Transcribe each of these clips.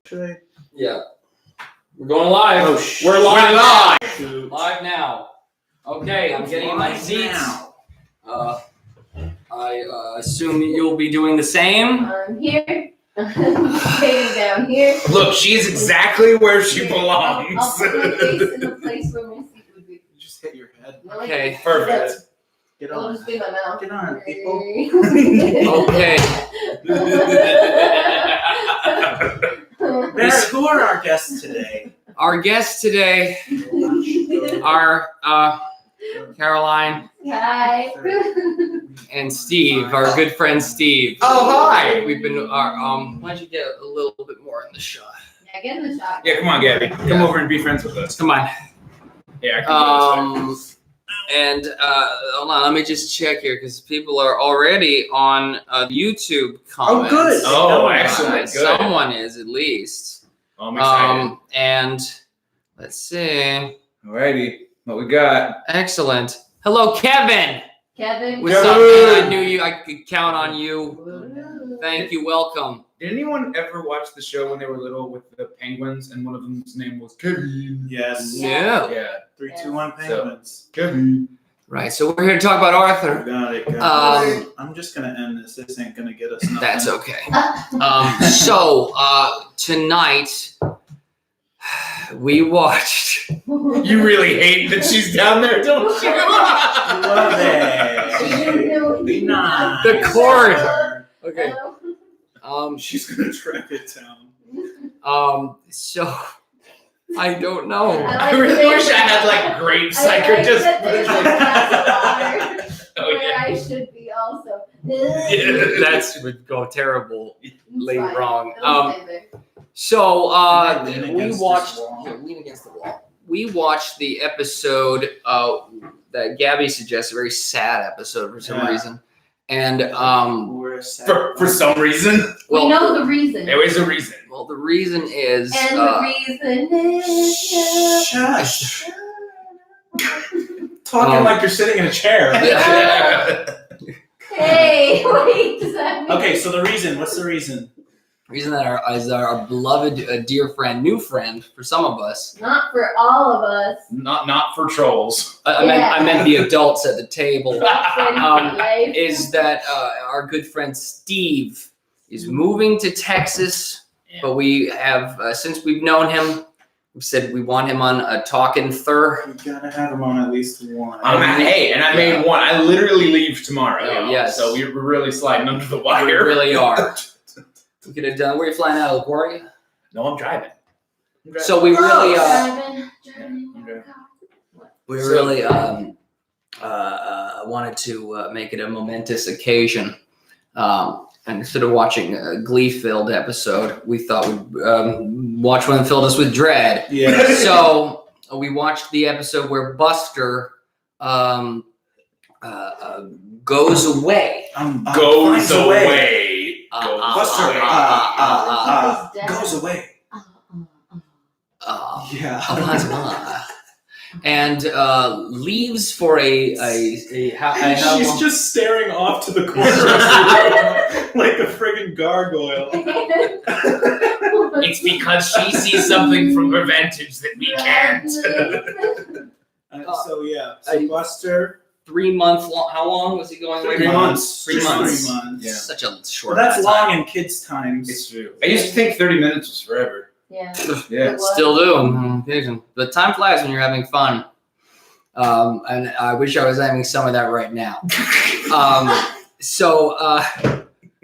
Should I? Yeah. We're going live. Oh, We're live. Shoot. Live now. Okay, I'm getting in my seats. I assume you'll be doing the same. I'm here. I'm staying down here. Look, she is exactly where she belongs. I'll put my face in the place where my seat would be. You just hit your head. Okay, Perfect. Get It'll on. just be my mouth. Get on, people. Okay. Barrett, who are our guests today? Our guests today are Caroline Hi. and Steve, our good friend Steve. Oh, hi. We've been why don't you get a little bit more in the shot? Yeah, get in the shot. Yeah, come on, Gabby. Come over and be friends with us. Come on. Yeah, I can do this. And hold on, let me just check here because people are already on YouTube comments. Oh, good. Oh, excellent. Good. Someone is at least. Oh, I'm excited. And let's see. Alrighty, what we got? Excellent. Hello, Kevin. Kevin. What's up, man? I knew you. I could count on you. Thank you. Welcome. Did anyone ever watch the show when they were little with the penguins and one of them's name was Kevin? Yes. Yeah. Yeah. 3, 2, 1 penguins. Kevin. Right. So we're here to talk about Arthur. Got it. I'm just gonna end this. This ain't gonna get us nothing. That's okay. So tonight we watched. You really hate that she's down there, don't you? Love it. Be nice. The cord. Okay. She's gonna track it down. So I don't know. I really wish I had like grapes I could just. There's a glass of water Oh where yeah. I should be also. That would go terribly It's wrong. fine. It'll stay there. So Lean we against watched. this wall. Here, lean against the wall. We watched the episode that Gabby suggested, a very sad episode for some Yeah. reason, and We're sad. For some reason. We know the reason. There is a reason. well, the reason is And the reason is. Shush. Talking like you're sitting in a chair. Hey, wait a second. Okay, so the reason. What's the reason? reason that our beloved dear friend, new friend for some of us. Not for all of us. Not for trolls. I meant the adults at the table. That's ready for life. Is that our good friend Steve is moving to Texas, but we have since we've known him, we said we want him on a Talkin Thur. We gotta have him on at least one. Hey, and I made one. I literally leave tomorrow. Oh, yes. So we're really sliding under the wire. We really are. We could have done. Where are you flying out of LaGuardia? No, I'm driving. So we really, Driving in your car. we really wanted to make it a momentous occasion. And instead of watching a Glee-filled episode, we thought we'd watch one that filled us with dread. Yeah. So we watched the episode where Buster goes away. Goes away. Buster goes away. Yeah. And leaves for a She's just staring off to the corner of the room like a friggin' gargoyle. It's because she sees something from her vantage that we can't. So Buster. 3 month long. How long was he going away? 3 months. 3 months. 3 months. Yeah. Such a short. Well, that's amount of long in kids' times. It's true. I used to think 30 minutes was forever. Yeah. Yeah. It was. Still do on occasion. But time flies when you're having fun. And I wish I was having some of that right now.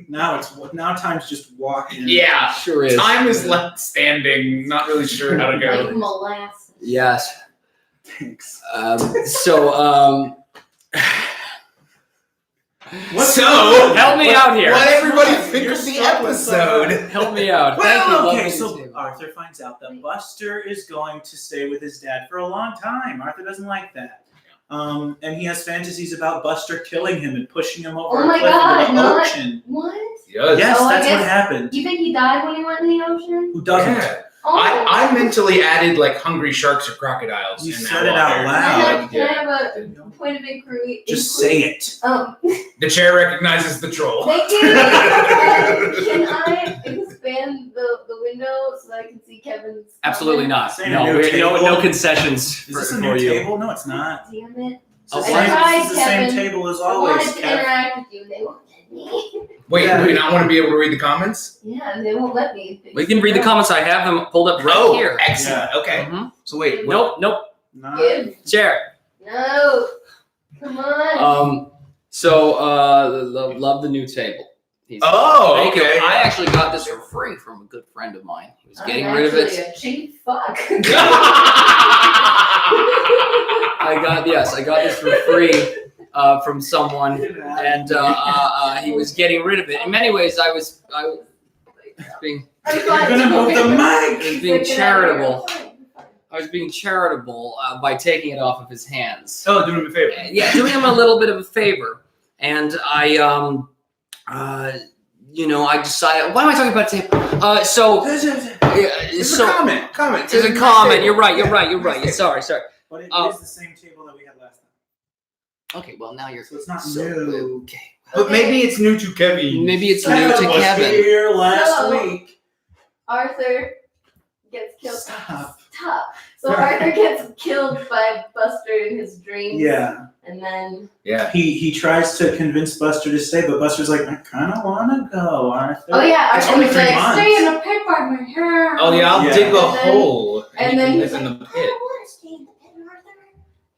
Now time's just walking. Yeah. Sure is. Time is left standing. Not really sure how to Like go. molasses. Yes. Thanks. Help me out here. What everybody think You're of the stuck with episode? Help me out. Thank you. Well, okay, lovely so to- Arthur finds out that Buster is going to stay with his dad for a long time. Arthur doesn't like that. And he has fantasies about Buster killing him and pushing him over Oh a my cliff God, into the not- ocean. What? Yes. Oh, I That's what guess- happened. You think he died when he went in the ocean? Who doesn't? Yeah. Oh. I mentally added like hungry sharks or crocodiles. You in said that it out water. loud. Can I have a point of inquiry? Just say it. The chair recognizes the troll. Thank you. Can I expand the window so that I can see Kevin's? Absolutely comment? not. Same No, new no table. concessions Is for, this a for new you. table? No, it's not. Damn it. It's the Oh, same, I this is the same tried, table as I always. wanted to Kev. interact with you. They won't let me. Wait, Yeah. do you not want to be able to read the comments? Yeah, they won't let me. We can read the comments. I have them pulled up right Oh, here. excellent. Okay. Mhm. So wait. Nope, nope. Not- Give. Share. No. Come on. So love the new table. Oh, Thank you. okay. I actually got this for free from a good friend of mine. He was getting I'm rid of actually it. a cheap fuck. I got this for free from someone, and he was getting rid of it. In many ways, I was being You're gonna move the mic. being charitable. I was being charitable by taking it off of his hands. Oh, do me a favor. Yeah, doing him a little bit of a favor, and I I decided. Why am I talking about tape? It's a comment. Comment. There's a comment. You're right. Sorry. But it is the same table that we had last time. Okay, well now you're. So it's not So, new. okay. But maybe it's new to Kevin. Maybe it's So- new to was Kevin. here last So- week. Arthur gets killed. Stop. Stop. So Arthur gets killed by Buster in his dreams. Yeah. And then Yeah. He tries to convince Buster to stay, but Buster's like, I kind of want to go, Arthur. oh yeah, It's Arthur only was 3 like, months. stay in a pit by my hair. Oh yeah, I'll Yeah. dig a And then- hole And you then can he's live like, in the I pit. don't want to stay in the pit, Arthur.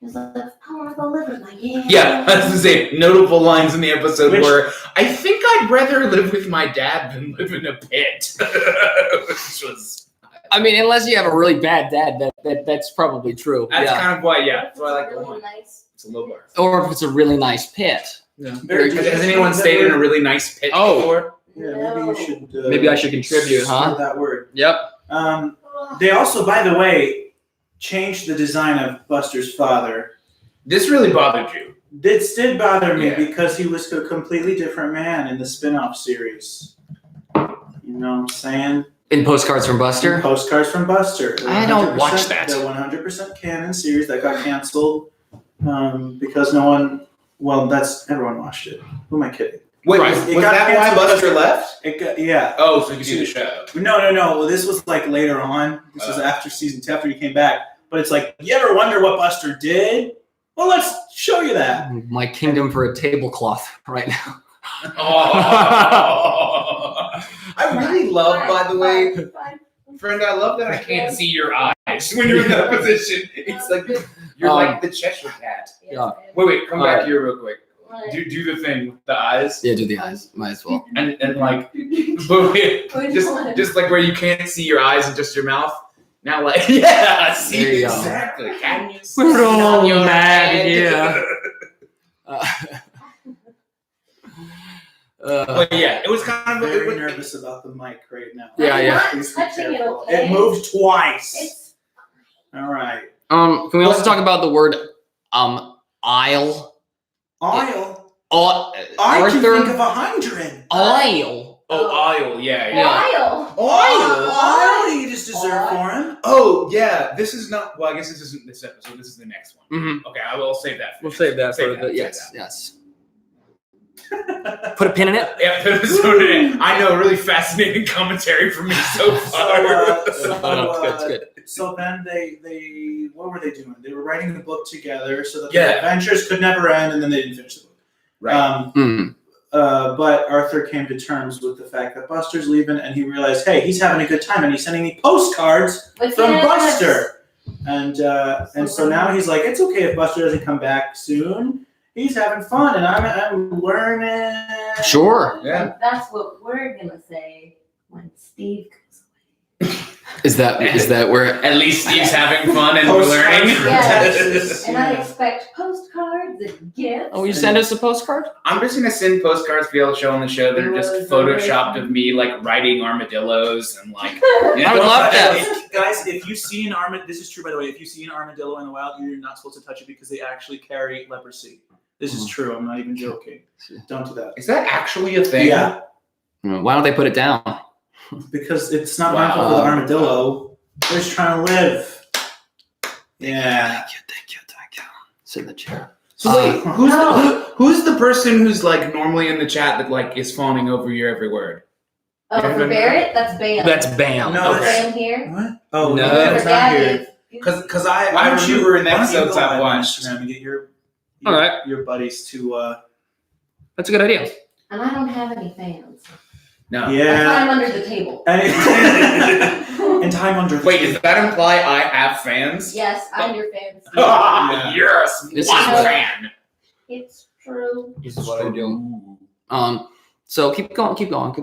He's like, I want to go live with my dad. Yeah, that's the same notable lines in the episode Which- where I think I'd rather live with my dad than live in a pit. Which was I mean, unless you have a really bad dad, that's probably true. that's Yeah. kind of why, yeah. What if That's why I like the really one. nice? It's a low bar. Or if it's a really nice pit. Very Has good. anyone stayed in a really nice pit Oh. before? Yeah, maybe you should. Maybe I should contribute, huh? spread that word. Yep. They also, by the way, changed the design of Buster's father. This really bothered you. This did bother me Yeah. because he was a completely different man in the spin-off series. You know what I'm saying? In Postcards from Buster. Postcards from Buster. The I don't 100% watch that. The 100% canon series that got canceled because no one. Well, everyone watched it. Who am I kidding? Wait, Right. was It got that why canceled Buster because- left? It got, yeah. Oh, so you could see the show. No. Well, this was like later on. This was after season 2, after he came back. But it's like, you ever wonder what Buster did? Well, let's show you that. My kingdom for a tablecloth right now. Oh. I really love, by the way, Fine. friend, I love that I can't see your eyes when you're in that position. It's like you're like the Cheshire cat. Yeah. Wait, come back here real quick. What? Do the thing with the eyes Yeah, do the eyes. Might as well. and like but wait, Which one? just like where you can't see your eyes and just your mouth. Now like yeah, There see you go. exactly. Can you see We're all on your mad, head? yeah. But yeah, it was kind I'm of very nervous about the mic right now. Yeah, yeah. I'm not touching it, okay? It moved twice. It's All right. Can we also talk about the word aisle? Oil. Arthur. I can think of 100. Oil. oh aisle, yeah. Wild. Oil you just deserve Oil. for him. Oh yeah, this is not. Well, I guess this isn't this episode. This is the next one. Mm-hmm. Okay, I will save that. We'll save that for the save yes, that. yes. Put a pin in it. Yeah, I know. Really fascinating commentary from me so far. That's good. So then they what were they doing? They were writing the book together so that Yeah. the adventures could never end, and then they didn't finish the book. Right. But Arthur came to terms with the fact that Buster's leaving, and he realized, hey, he's having a good time, and he's sending me postcards But from yes. Buster. And so now he's like, it's okay if Buster doesn't come back soon. He's having fun, and I'm learning. Sure. Yeah. And that's what we're gonna say when Steve comes away. Is that where? At least Steve's having fun and Postcards learning. from Yes. Texas. And I expect postcards and gifts. Oh, you send us a postcard? I'm just gonna send postcards to be able to show on the show that are just photoshopped of me like riding armadillos and like. I would love that. Guys, if you see an armadillo, this is true by the way. If you see an armadillo in the wild, you're not supposed to touch it because they actually carry leprosy. This is true. I'm not even joking. Don't do that. Is that actually a thing? Yeah, Why don't they put it down? because it's not Wow. harmful for the armadillo. They're just trying to live. Yeah. Thank you. Sit in the chair. So wait, No. who's the person who's like normally in the chat that like is fawning over your every word? Oh, for Barrett, that's Bam. That's Bam. No, Okay. Bam here. What? Oh, No. Bam's For not here. Gabby. Because I Why don't you remember in why don't you episodes go I've live on watched. Instagram and get your All right. your buddies to That's a good idea. And I don't have any fans. No. I yeah. climb under the table. And time under the Wait, does that imply I have fans? Yes, I'm your fan. Steve. Yes, This one is- fan. It's true. This is what I do. So keep going. I'm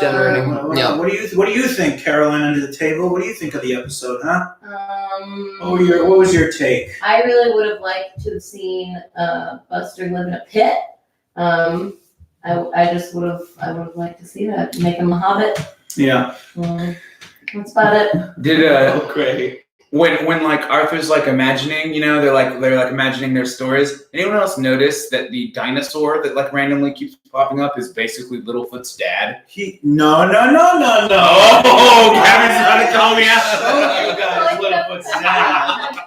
generating. Yeah. What do you think, Caroline under the table? What do you think of the episode, huh? What was your take? I really would have liked to have seen Buster live in a pit. I just would have liked to see that. Make him a hobbit. Yeah. That's about it. Did Great. when like Arthur's like imagining, they're like imagining their stories. Anyone else notice that the dinosaur that like randomly keeps popping up is basically Littlefoot's dad? No. Oh, Kevin's trying to call me out. I showed you guys Littlefoot's dad.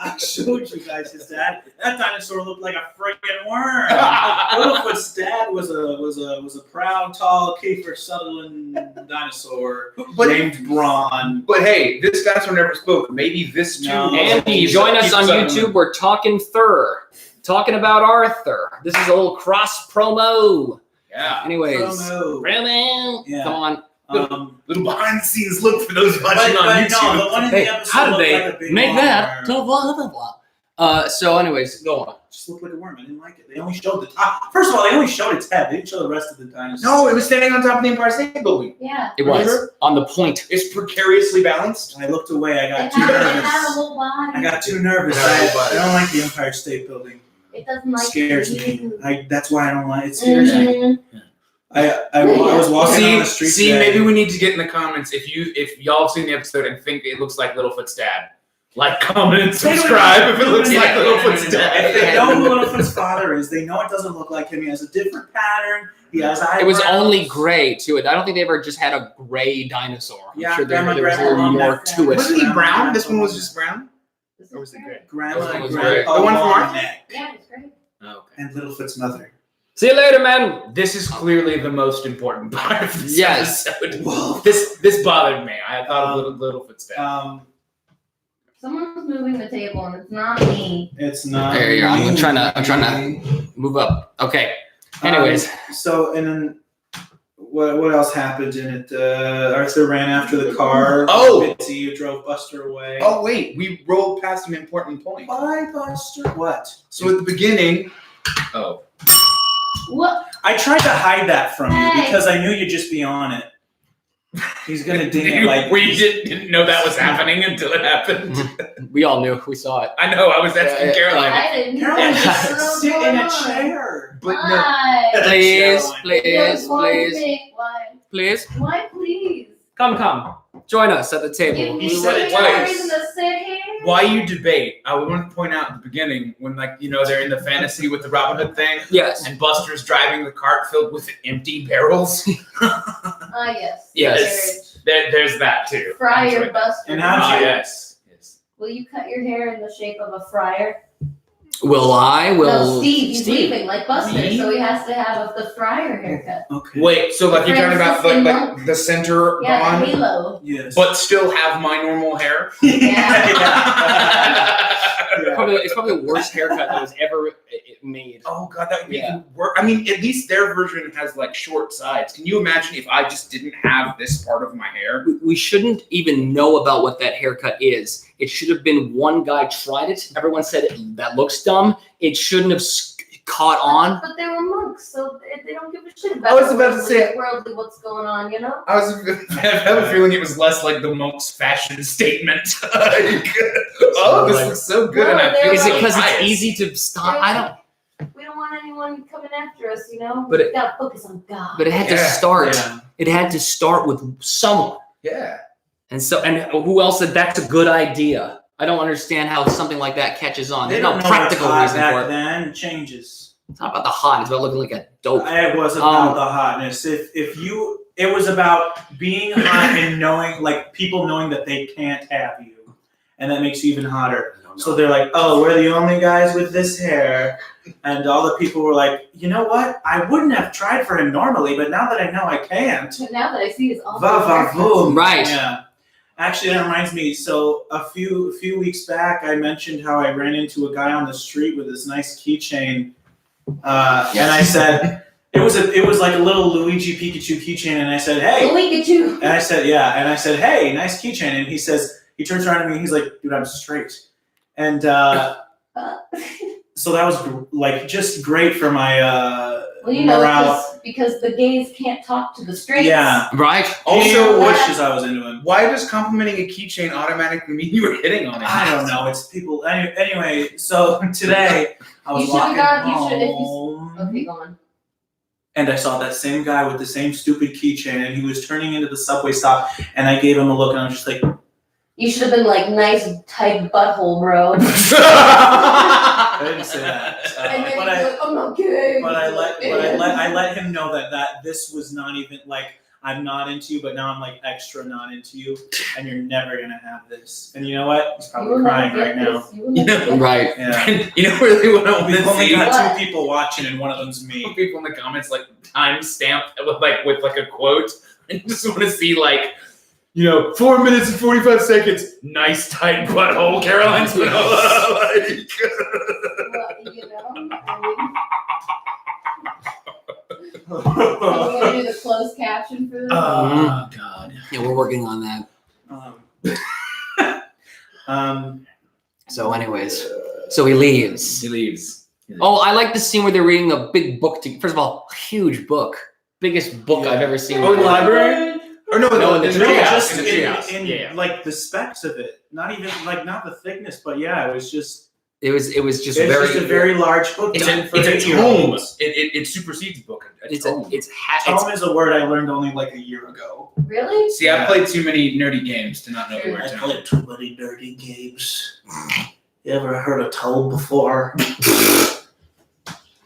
I showed you guys his dad. That dinosaur looked like a friggin' worm. Littlefoot's dad was a proud, tall Kiefer Sutherland dinosaur named Braun. But hey, this dinosaur never spoke. Maybe this too. No. Andy, join us on YouTube. We're Talkin Thur, talking about Arthur. This is a little cross promo. Yeah. Anyways, Promo. Yeah. come on. Little behind the scenes look for those watching on but YouTube. no, the one in Hey, the episode how did looked they like a big make that? worm. Blah, blah, blah. So, anyways, go on. Just looked like a worm. I didn't like it. They only showed the top. First of all, they only showed its head. They didn't show the rest of the dinosaur. No, it was standing on top of the Empire State Building. Yeah. It was Remember? on the point. It's precariously balanced. When I looked away, I It got too had a nervous. whole body. I got too nervous. It had a whole I body. don't like the Empire State Building. It doesn't like It scares you. me. That's why I don't like it. It scares me. Mhm. I was walking on the street See, today. maybe we need to get in the comments if y'all have seen the episode and think it looks like Littlefoot's dad. Like, comment, and They don't subscribe if it even- looks like Yeah. Littlefoot's If dad. they know who Littlefoot's father is, they know it doesn't look like him. He has a different pattern. He has eyebrows. It was only gray, too. I don't think they ever just had a gray dinosaur. I'm Yeah, sure there was Grandma a little loved more that. to it. Wasn't he brown? This one was just brown? This is Or was it great. Grandma This one and was Grandpa great. The one from long Arthur? neck. Yeah, it's great. Okay. And Littlefoot's mother. See you later, man. This is clearly the most important part of this Yes. episode. Whoa. This bothered me. I thought of Littlefoot's dad. Someone's moving the table, and it's not me. It's not. There you go. I'm trying to move up. Okay. Anyways, So and then what else happened in it? Arthur ran after the car. Oh. Bitsy drove Buster away. Oh wait, we rolled past an important point. Bye, Buster. What? So at the beginning, What? I tried to hide that from you Hey. because I knew you'd just be on it. He's gonna ding it like we didn't know that was happening until it happened. we all knew. We saw it. I know. I was asking Yeah, Caroline. I didn't. Caroline, I just don't know sit what's in a going on. chair. But no, Why? Please, Caroline. please, Why? please, Why? please. Why, please? Come. Join us at the Give table. me said it no twice. reason to sit here. why you debate? I want to point out at the beginning when they're in the fantasy with the Robin Hood thing, Yes. and Buster's driving the cart filled with empty barrels. Yes. Yes. There's that too. Fryer Buster. And how- Yes. Will you cut your hair in the shape of a fryer? Will I? No, Steve. He's Steve. leaving like Buster, Me? so he has to have the fryer haircut. Okay. Wait, so like you're talking about Franciscan like monk. the center Yeah, the gone, halo. Yes. but still have my normal hair? It's probably the worst haircut that was ever made. Oh god, that would be Yeah. even worse. I mean, at least their version has like short sides. Can you imagine if I just didn't have this part of my hair? We shouldn't even know about what that haircut is. It should have been one guy tried it. Everyone said that looks dumb. It shouldn't have caught on. But they were monks, so they don't give a shit about I was about to say- worldly what's going on, you know? I have a feeling it was less like the monk's fashion statement. Like, oh, this looks so good, and I No, feel Is it so because it's biased. easy to stop? I don't. We don't want anyone coming after us, you know? But We gotta focus on God. But it had to Yeah, start. Yeah. It had to start with someone. Yeah. And who else said that's a good idea? I don't understand how something like that catches on. They There's don't no know practical what's hot reason back for it. then. It changes. It's not about the hot. It's about looking like a dope. It was about the hotness. It was about being hot and knowing, like, people knowing that they can't have you, and that makes you even hotter. So they're like, oh, we're the only guys with this hair. And all the people were like, you know what? I wouldn't have tried for him normally, but now that I know I can't. But now that I see his awful Va-va-voom. Right. Yeah. Actually, that reminds me. So a few weeks back, I mentioned how I ran into a guy on the street with this nice keychain, and I said it was like a little Luigi Pikachu keychain, and I said, hey, Pikachu. and I said, yeah, and I said, hey, nice keychain, and he turns around to me, and he's like, dude, I'm straight, and so that was like just great for my Well, you know, morale. because the gays can't talk to the straights. Yeah. Right. Also, what- wishes I was into him. Why does complimenting a keychain automatically mean you were hitting on it? I don't know. It's people. Anyway, so today I was You should've walking gone- you should- if you- home, Okay, go on. and I saw that same guy with the same stupid keychain, and he was turning into the subway stop, and I gave him a look, and I was just like, You should have been like, nice tight butthole, bro. I didn't say that. And then But you'd be like, I'm not gay. But I let him know that this was not even like I'm not into you, but now I'm like extra not into you, and you're never gonna have this. And you know what? He's You probably will never crying get right now. this. You will never get this. Right. Yeah. You know really what I want We've to only see? got What? 2 people watching, and one of them's me. People in the comments like timestamp with a quote. I just want to see 4 minutes and 45 seconds. Nice tight butthole, Caroline Spinola. Well, you know, so we're gonna do the closed caption for this. Oh God. Yeah, we're working on that. So, anyways, so he leaves. He leaves. Oh, I like the scene where they're reading a big book. First of all, huge book, biggest book I've ever seen. Oh, in the library? Or no, No, in the in tree treehouse. just In the treehouse. in Yeah. like the specs of it, not even not the thickness, but yeah, it was just It was just it's very. just a very large book. It's done a for tome. 8-year-olds. It supersedes book. It's tome. Tome is a word I learned only like a year ago. Really? See, I played too many nerdy games to not know the Sure. word I tome. played too many nerdy games. You ever heard of tome before?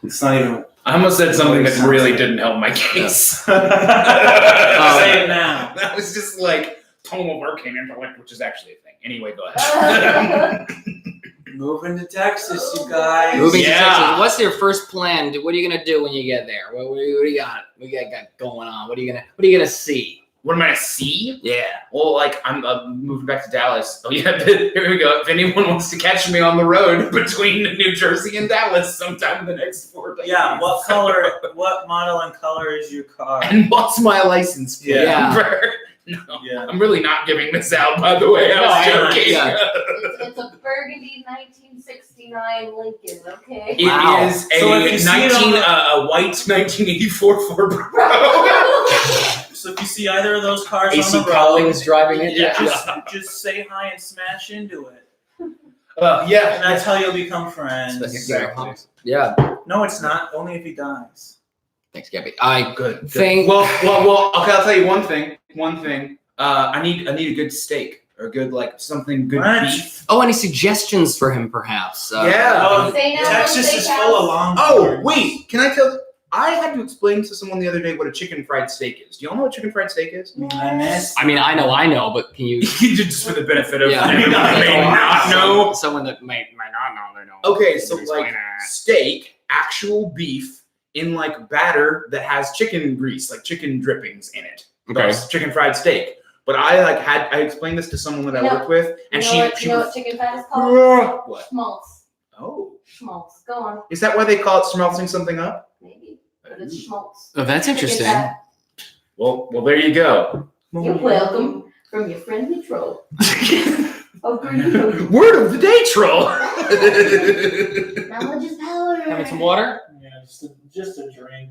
It's not even. I almost said something that Sounds really like- didn't help my case. Say it now. That was just like Tome of Arcane Intellect, which is actually a thing. Anyway, go ahead. Moving to Texas, you guys. Moving to Yeah. Texas. What's your first plan? What are you gonna do when you get there? What do you got? What do you got going on? What are you gonna see? What am I gonna see? Yeah. Well, I'm moving back to Dallas. Oh yeah, here we go. If anyone wants to catch me on the road between New Jersey and Dallas sometime in the next 4 days. Yeah, what color, what model and color is your car? And what's my license plate Yeah. number? No, Yeah. I'm really not giving this out, by the way. I No, was I know. joking. Yeah. It's a burgundy 1969 Lincoln, okay? It Wow. is a So if you see it on a white 1984 Ford Bronco. So if you see either of those cars AC on the road, Collins driving it. Yeah. just say hi and smash into it. Yeah. And that's how you'll become friends. Exactly. Yeah. No, it's not. Only if he dies. Thanks, Gabby. I Good. think. Well. Okay, I'll tell you one thing. I need a good steak or good something good What? beef. Oh, any suggestions for him, perhaps? Yeah. Oh, Say no, Texas say is yes. full of long. Oh wait, can I tell? I had to explain to someone the other day what a chicken fried steak is. Do y'all know what chicken fried steak is? Goodness. I mean, I know, but can you? Just for the benefit of Yeah. anyone that may not know. Someone that might not know, they know. Okay, so Explain like it. steak, actual beef in batter that has chicken grease, like chicken drippings in it. Okay. That's chicken fried steak. But I explained this to someone that I No. work with, and you she know what chicken fat is called? what? Schmaltz. Oh, Schmaltz. Go on. is that why they call it smelting something up? Maybe. But it's schmaltz. Oh, that's Chicken interesting. fat. Well, there you go. You're welcome from your friendly troll. Oh, green. Word of the day, troll. Knowledge is power. Having some water? Yeah, just a drink.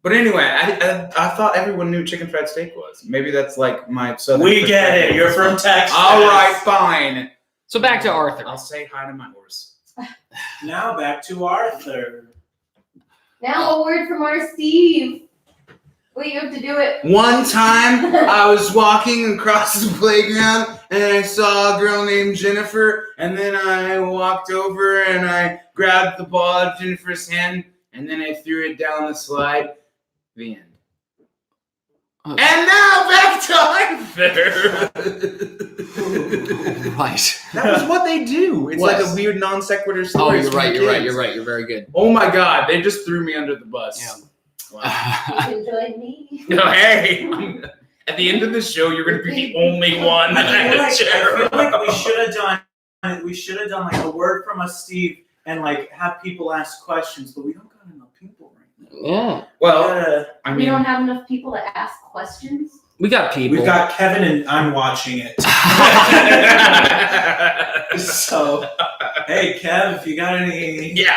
But anyway, I thought everyone knew chicken fried steak was. Maybe that's my southern. We get it. perspective. You're from Texas. All right, fine. So back to Arthur. I'll say hi to my horse. Now back to Arthur. Now a word from our Steve. Wait, you have to do it. One time, I was walking across the playground and I saw a girl named Jennifer, and then I walked over and I grabbed the ball out of Jennifer's hand, and then I threw it down the slide. The end. Oh. And now back to Arthur. Right. That was what they do. It's What? like a weird non sequitur Oh, story. you're right. You're very good. Oh my god, they just threw me under the bus. Yeah. Wow. You can join me. No, hey, at the end of the show, you're gonna be the only one. I feel like we should have done like a word from us, Steve, and like have people ask questions, but we don't got enough people right now. Yeah. Well, I We mean, don't have enough people to ask questions. We got people. We've got Kevin, and I'm watching it. So, hey, Kev, if you got any. yeah.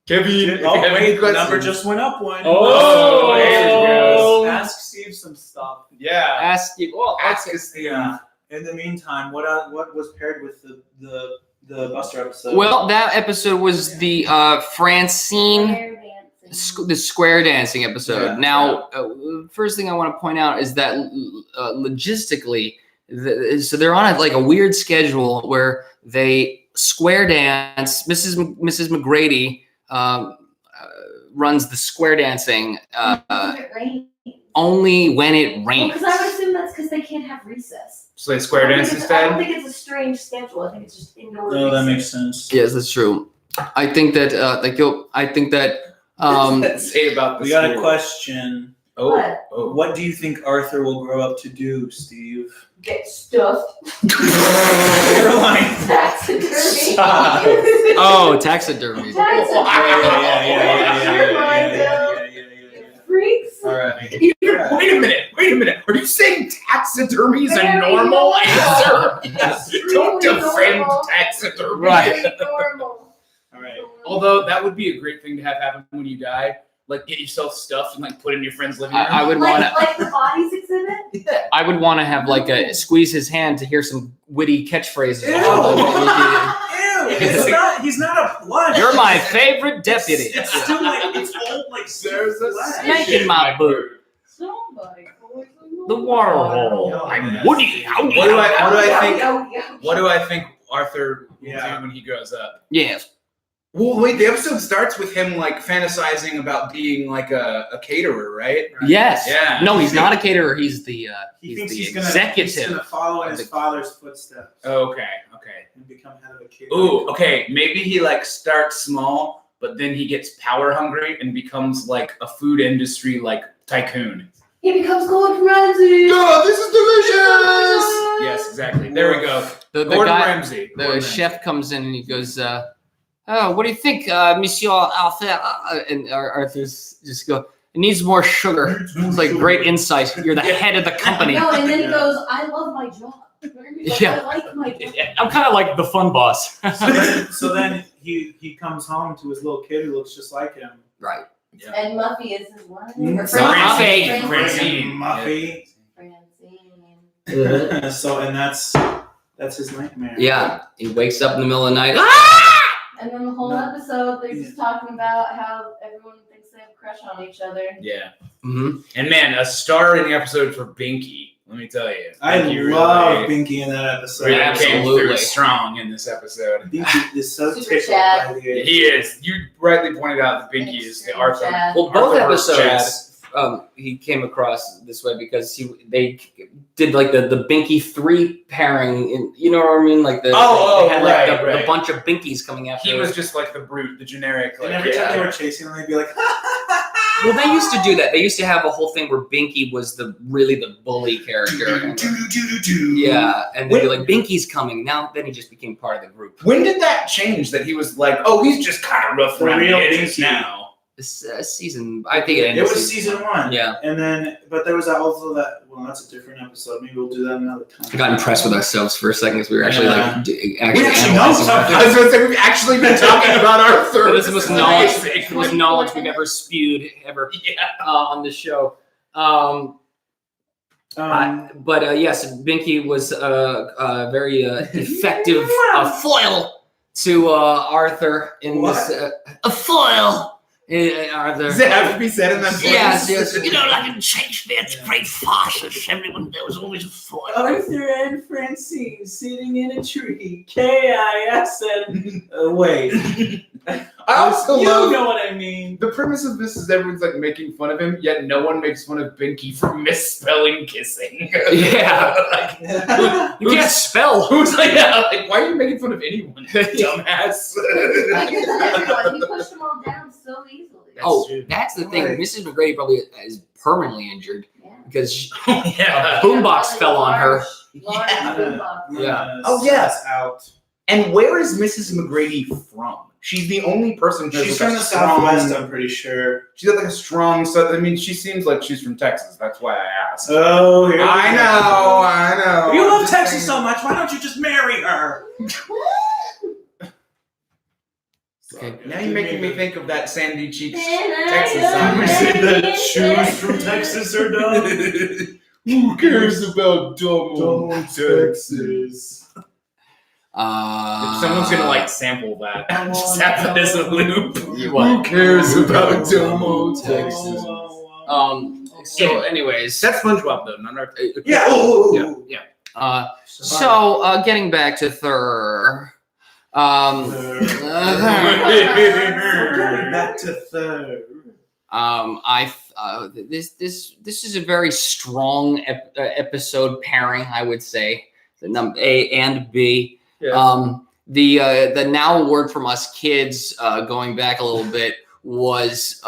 Kevin, Oh, if you have any wait, the number questions- just went up one. Oh, there you go. Ask Steve some stuff. Yeah. Ask you. Well, Ask us. Yeah. In the meantime, what was paired with the Buster episode? Well, that episode was the Francine. Square dancing. The square dancing episode. Yeah. Now, first thing I want to point out is that logistically, so they're on like a weird schedule where they square dance. Mrs. McGrady runs the square dancing It rains. only when it rains. Because I would assume that's because they can't have recess. So they square dance I instead? don't think it's a strange schedule. I think it's just indoor. No, that recess. makes sense. Yes, that's true. I think that Let's say about the We got a school. question. Oh, What? oh. What do you think Arthur will grow up to do, Steve? Get stuffed. Caroline. Taxidermy. Stop. oh, taxidermy. Taxidermy. Freaks. All right. Wait a minute. Are you saying taxidermy is a Very normal normal. answer? Yes. Don't Really defend normal. taxidermy. Right. Very normal. All right. Although that would be a great thing to have happen when you die. Like get yourself stuffed and like put it in your friend's living room. I would want to. Like the bodies exhibit. I would want to have like a squeeze his hand to hear some witty catchphrases. Ew. Oh, He's not a plush. You're my favorite deputy. It's still like it's old like There's a flesh. snake in my boot. Somebody. The water hole. I'm Woody. Howdy. What do I think? Yeah. What do I think Arthur will Yeah. do when he grows up? Yes. Well, wait. The episode starts with him like fantasizing about being like a caterer, right? Yes. Yeah. No, he's not a caterer. He's the He thinks the he's executive. gonna follow in his of the- father's footsteps Okay. and become head of a kid. Ooh. Okay. Maybe he like starts small, but then he gets power hungry and becomes like a food industry like tycoon. He becomes Gordon Ramsay. Oh, this is delicious. Yes, exactly. There we go. The Gordon guy, Ramsay. the Gordon chef comes in and he goes, "Oh, what do you think, Monsieur Arthur?" And Arthur's just go, "It needs more sugar." It's like great insight. You're the head of the company. No, and then he Yeah. goes, I love my job. He's like, Yeah. I like my job. I'm kind of like the fun boss. So then he comes home to his little kid who looks just like him. Right. And Muffy is his wife. Mm. Francine. Francine. Francine. Muffy. So and that's his nightmare. Yeah. He wakes up in the middle of the night. And then the whole No. episode, they're just talking about how everyone thinks they have a crush on each other. Yeah. Mm-hmm. And man, a star in the episode for Binky. Let me tell you. I Binky love really, Binky in that episode. really Yeah, came absolutely. through strong in this episode. Binky is so Super tickled Chad. by the He is. You rightly pointed out that Binky is the Extreme Arthur. Chad. Well, both Arthur versus episodes, he came across this way because they did like the Binky 3 pairing. And, you know what I mean? Like they had like right. the bunch of Binkies coming after. He was just like the brute, the generic. And Like, every time yeah. they were chasing him, they'd be like, Well, they used to do that. They used to have a whole thing where Binky was really the bully character. Yeah, and they'd be like, "Binky's coming." Then he just became part of the group. When did that change? That he was like, oh, he's just kind of rough The around the real edges Binky. now. This season, I think it ended. It was season 1. Yeah. And then, but there was also that. Well, that's a different episode. Maybe we'll do that another time. I got impressed with ourselves for a second because we were actually Yeah. actually We actually know analyzing something. I was going to say, we've actually been talking about Arthur. This is the most knowledge, Amazing. the most knowledge we've ever spewed ever Yeah. on the show. But yes, Binky was a very effective foil to Arthur in What? this. A foil. Arthur. Does it have to be said in that voice? Yes, yes. You know, like in Shakespeare, it's great farces. Everyone, there was always a foil. Arthur and Francine sitting in a tree. K-I-S-N. Wait. I also you love know what I mean. the premise of this is everyone's like making fun of him, yet no one makes fun of Binky for misspelling kissing. Yeah. You can't Who's- spell. Who's like, like, why are you making fun of anyone, dumbass? Because everyone, you push them all down so easily. Oh, true. that's the thing. Right. Mrs. McGrady probably is permanently injured Yeah. because she, Yeah. boombox fell on her. Large Yeah. boombox. Yeah. Oh, yeah. That's out. And where is Mrs. McGrady from? She's the only person who has She's like from a the strong- Southwest, I'm pretty sure. She's got like a strong. I mean, she seems like she's from Texas. That's why I asked. Oh, here we I go. know. You I'm love just Texas saying. so much. Why don't you just marry her? Okay. Now you're making me think of that Sandy Cheeks Texas Texas song. You said that shoes from Texas are dumb. Who cares about dumb Texas? If someone's gonna like sample that, just have it as a loop. What? Who cares about dumb old Texas? So, anyways, That's SpongeBob though, not our. Yeah. Oh, Yeah. so getting back to Thur. Going back to third. This is a very strong episode pairing, I would say. The A and B. Yeah. The now word from us kids, going back a little bit, was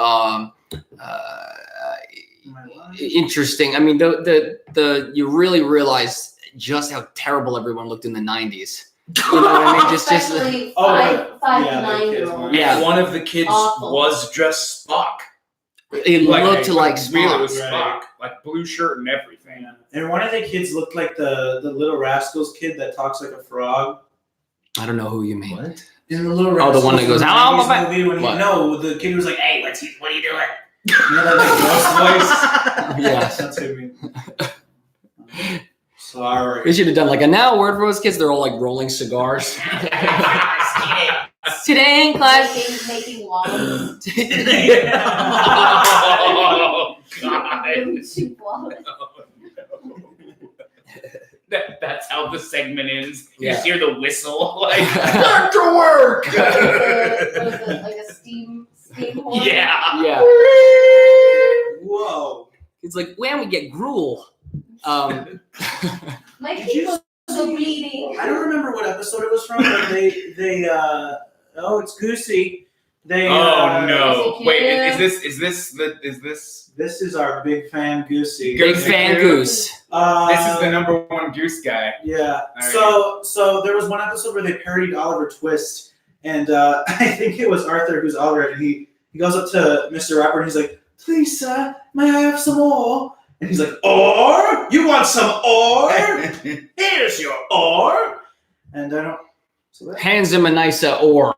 interesting. I mean, the you really realize just how terrible everyone looked in the 90s. You know what I mean? Just Especially Oh, five yeah, to 9 the year kids olds. one. Yeah. One of the kids Awful. was just Spock. it looked like really Spock. was Right. Spock, like blue shirt and everything. Yeah. And one of the kids looked like the Little Rascals kid that talks like a frog. I don't know who you mean. What? In the Little Oh, the one that goes, the "Ow, 90s my back." movie when What? no, the kid was like, "Hey, what are you doing?" You know that like ghost voice. Yes. That's who I mean. Sorry. We should have done like a now word for us kids. They're all like rolling cigars. Today in class. Making walls. Oh God! Cheap walls. That's how the segment ends. You Yeah. just hear the whistle, like back to work. What is it, like a steam horn? Yeah. Yeah. Whoa. It's like when we get gruel. My Did feet you were so bleeding. I don't remember what episode it was from, but they oh, it's Goosey. They Oh no! Goosey Wait, Kid. is this? This is our big fan Goosey. Big Goosey fan Kid. goose. This is the number one goose guy. Yeah. All So there was one episode where they parodied Oliver Twist, and I think it was Arthur who's Oliver, and he goes up to Mr. Rapper and he's like, "Please, sir, may I have some ore?" And he's like, "Ore? You want some ore? Here's your ore." And I don't. So that, Hands him a nice oar,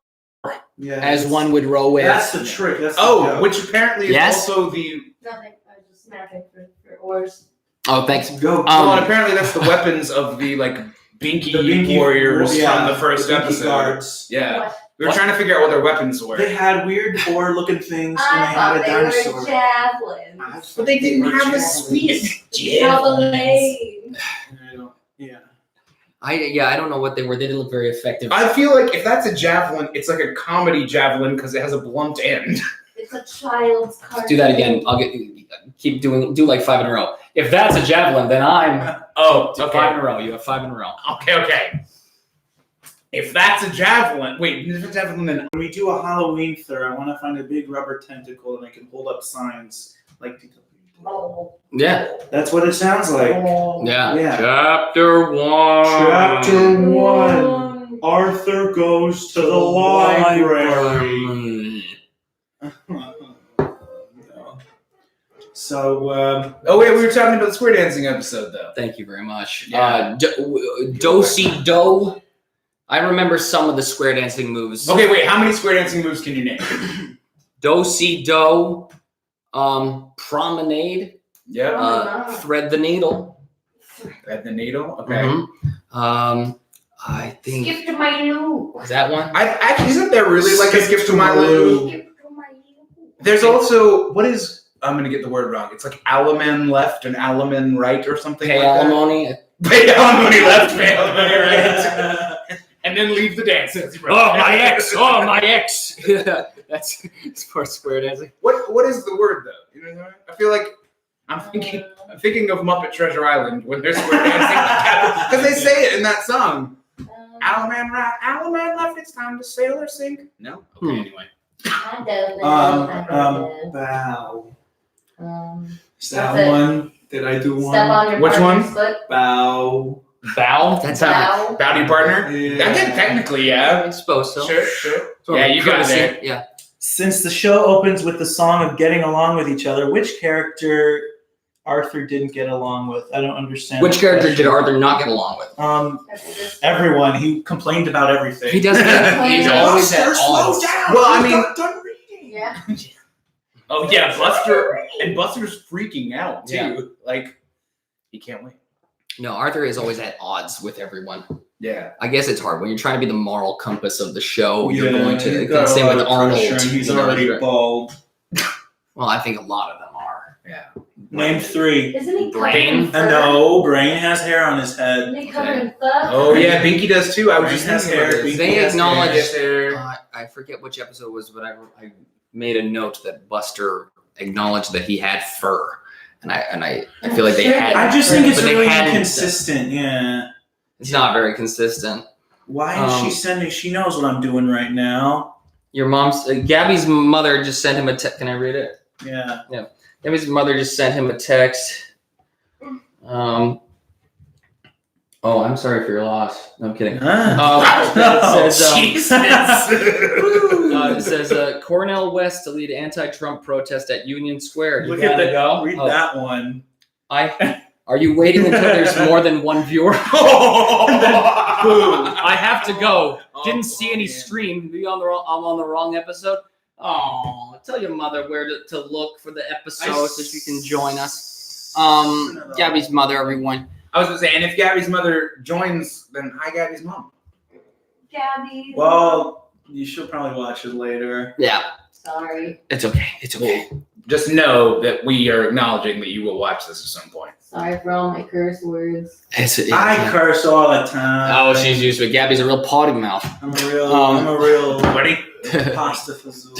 yeah, as that's- one would row with. That's the trick. That's the Oh, joke. which apparently is Yes? also the. Nothing. I was just snapping for oars. Oh, thanks. Go. Well, and apparently that's the weapons of the like Binky, The Binky warriors yeah, from the first Binky episode. guards. Yeah, What? we were What? trying to figure out what their weapons were. They had weird ore-looking things, and I they thought had a they dinosaur. were javelins. But they didn't have a speed. Javelin. Yeah. I don't know what they were. They didn't look very effective. I feel like if that's a javelin, it's like a comedy javelin because it has a blunt end. It's a child's cartoon. Let's do that again. I'll do like 5 in a row. If that's a javelin, then I'm Oh, do 5 in a row. You have 5 in a row. Okay. If that's a javelin, wait, if it's a javelin, then When we do a Halloween Thur, I want to find a big rubber tentacle and I can hold up signs like. Oh. Yeah. That's what it sounds like. Yeah. Yeah. Chapter 1. Chapter 1. Arthur goes to the library. So, oh wait, we were talking about the square dancing episode though. Thank you very much. Yeah. Do-si-do. I remember some of the square dancing moves. Okay, wait, how many square dancing moves can you name? Do-si-do. Promenade. Yep. Thread the needle. At the needle. Okay. Mhm. I think Skip to my loo. is that one. I actually isn't there really like a skip to my loo? Skip to my loo. There's also what is I'm gonna get the word wrong. It's like alaman left and alaman right or something Pay like alimony. that. Pay alimony left, pay alimony right. And then leave the dance. Oh, my ex! Oh, my ex! Yeah, that's for square dancing. What is the word though? You know what I mean? I feel like I'm thinking of Muppet Treasure Island when they're square dancing because they say it in that song. Owlman left. It's time to sail or sink. No. Okay. Anyway. I don't know. Bow. Is That's that it. one? Did I do one? Step on your Which partner's one? foot. Bow. Bow? That's Bow. Bowdy partner. Yeah. I think technically, yeah. I suppose so. Sure. Yeah, you got it there. Yeah. Since the show opens with the song of getting along with each other, which character Arthur didn't get along with? I don't understand. Which that character question. did Arthur not get along with? Everyone. He complained about everything. He doesn't. He's always at odds. Well, I mean, done reading. Yeah. oh yeah, Buster's freaking out too. Yeah. Like, he can't wait. No, Arthur is always at odds with everyone. Yeah. I guess it's hard when you're trying to be the moral compass of the show. Yeah, You're going to you've got a same lot with of Arnold. pressure, and he's you know, already you're- bald. Well, I think a lot of them are. Yeah. Name three. Isn't he covered Brain? in fur? No, Brain has hair on his head. Isn't he covered in fur? Oh yeah, Binky does too. I was Brain just has thinking hair. about this. Binky They has acknowledge- hair. I forget which episode it was, but I made a note that Buster acknowledged that he had fur, and I feel like they had. I just think it's But they really hadn't- inconsistent. Yeah. It's not very consistent. Why is she sending? She knows what I'm doing right now. Your mom's Gabby's mother just sent him a text. Can I read it? Yeah. Gabby's mother just sent him a text. Oh, I'm sorry for your loss. No, I'm kidding. It says Cornell West to lead anti-Trump protest at Union Square. You Look at gotta that. go. Read Oh, that one. Are you waiting until there's more than one viewer? I have to go. Didn't see any stream. Maybe I'm on the wrong episode. Oh, tell your mother where to look for the episode so she can join us. Gabby's mother, everyone. I was gonna say, and if Gabby's mother joins, then hi Gabby's mom. Gabby. Well, you should probably watch it later. Yeah, Sorry. it's okay. It's okay. Just know that we are acknowledging that you will watch this at some point. Sorry for all my curse words. I curse all the time. Oh, she's used to it. Gabby's a real potty mouth. I'm a real Buddy. pasta fazool.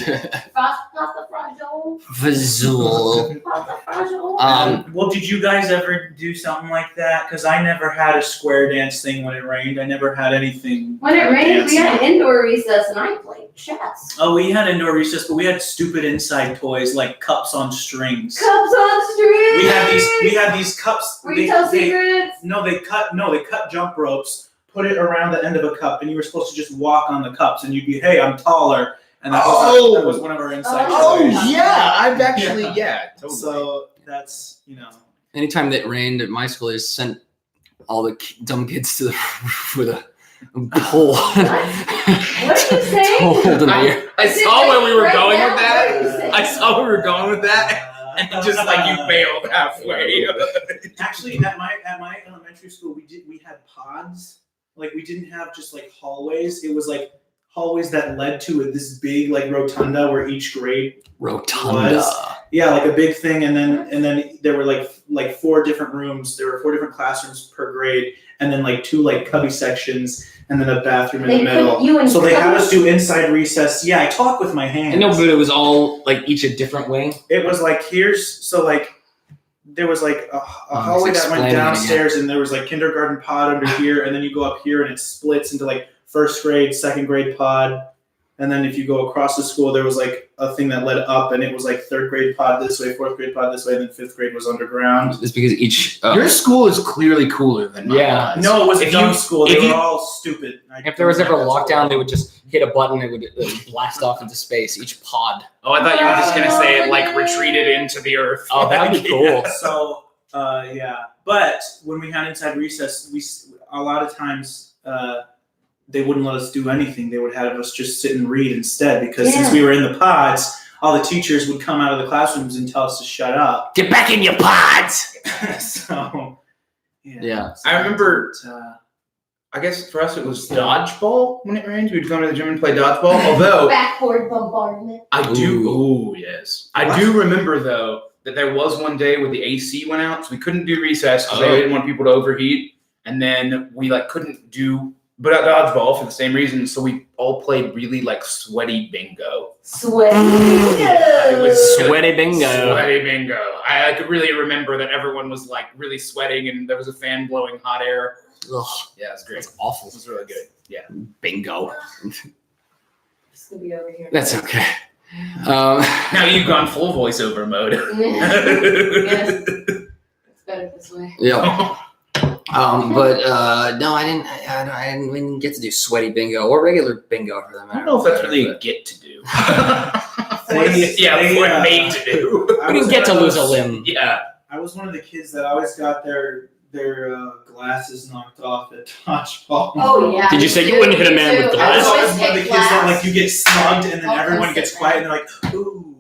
Pasta fragile. Vazul. Pasta fragile. Well, did you guys ever do something like that? Because I never had a square dance thing when it rained. I never had anything. When it rained, we dancing. had an indoor recess and I played chess. Oh, we had indoor recess, but we had stupid inside toys like cups on strings. Cups on strings. We had these cups. Were you tell secrets? They cut jump ropes, put it around the end of a cup, and you were supposed to just walk on the cups, and you'd be, hey, I'm taller, and that was one of our inside toys. I've actually totally. So that's Anytime that it rained at my school, they just sent all the dumb kids to the roof with a pole. What did you say? Hold in the air. I saw where we were going with What that. did you say? I saw where we were going with that, and just like you bailed halfway. Actually, at my elementary school, we had pods. Like we didn't have just like hallways. It was like hallways that led to this big like rotunda where each grade Rotunda. Yeah, like a big thing, and then there were like 4 different rooms. There were 4 different classrooms per grade, and then like 2 like cubby sections, and then a bathroom in They the middle. put you in So they had us cubbies? do inside recess. Yeah, I talk with my hands. I know, but it was all like each a different wing. It was like there was like a hallway that went explaining it downstairs, and there was like kindergarten pod under here, and then you go up here, and it splits into like first grade, second grade pod, and then if you go across the school, there was like a thing that led up, and it was like third grade pod this way, fourth grade pod this way, and then fifth grade was underground. It's because each. Your school is clearly cooler than mine. Yeah. was. No, it was a If dumb you- school. if They you- were all stupid. If there was ever a lockdown, they would just hit a button. It would blast off into space. Each pod. Oh, I thought you were just gonna say it like retreated into the earth. Oh, that would be cool. So, yeah. But when we had inside recess, a lot of times they wouldn't let us do anything. They would have us just sit and read instead because since we were in the pods, all the teachers would come out of the classrooms and tell us to shut up. Get back in your pods. So, Yeah. I remember. I guess for us it was dodgeball when it rains. We'd come to the gym and play dodgeball. Although Backboard bombardment. I do. Oh yes, I do remember though that there was one day where the AC went out, so we couldn't do recess because they didn't want people to overheat. And then we like couldn't do But at dodgeball for the same reason. So we all played really like sweaty bingo. Sweaty. It was Sweaty bingo. Sweaty bingo. I could really remember that everyone was like really sweating and there was a fan blowing hot air. Ugh, Yeah, it was great. that's awful. It was really good. Yeah. Bingo. Just gonna be over here. That's okay. Now you've gone full voiceover mode. Yes. It's better this way. Yeah. But no, I didn't get to do sweaty bingo or regular bingo for that I matter. don't know if that's really a get to do. We're made to do. We didn't get to lose a limb. Yeah. I was one of the kids that always got their glasses knocked off at dodgeball. Oh yeah. Did you say you wouldn't hit a man with I was glass? always one of the kids that like you get slugged and then Oh, everyone I'm gets sick, quiet man. and they're like, ooh.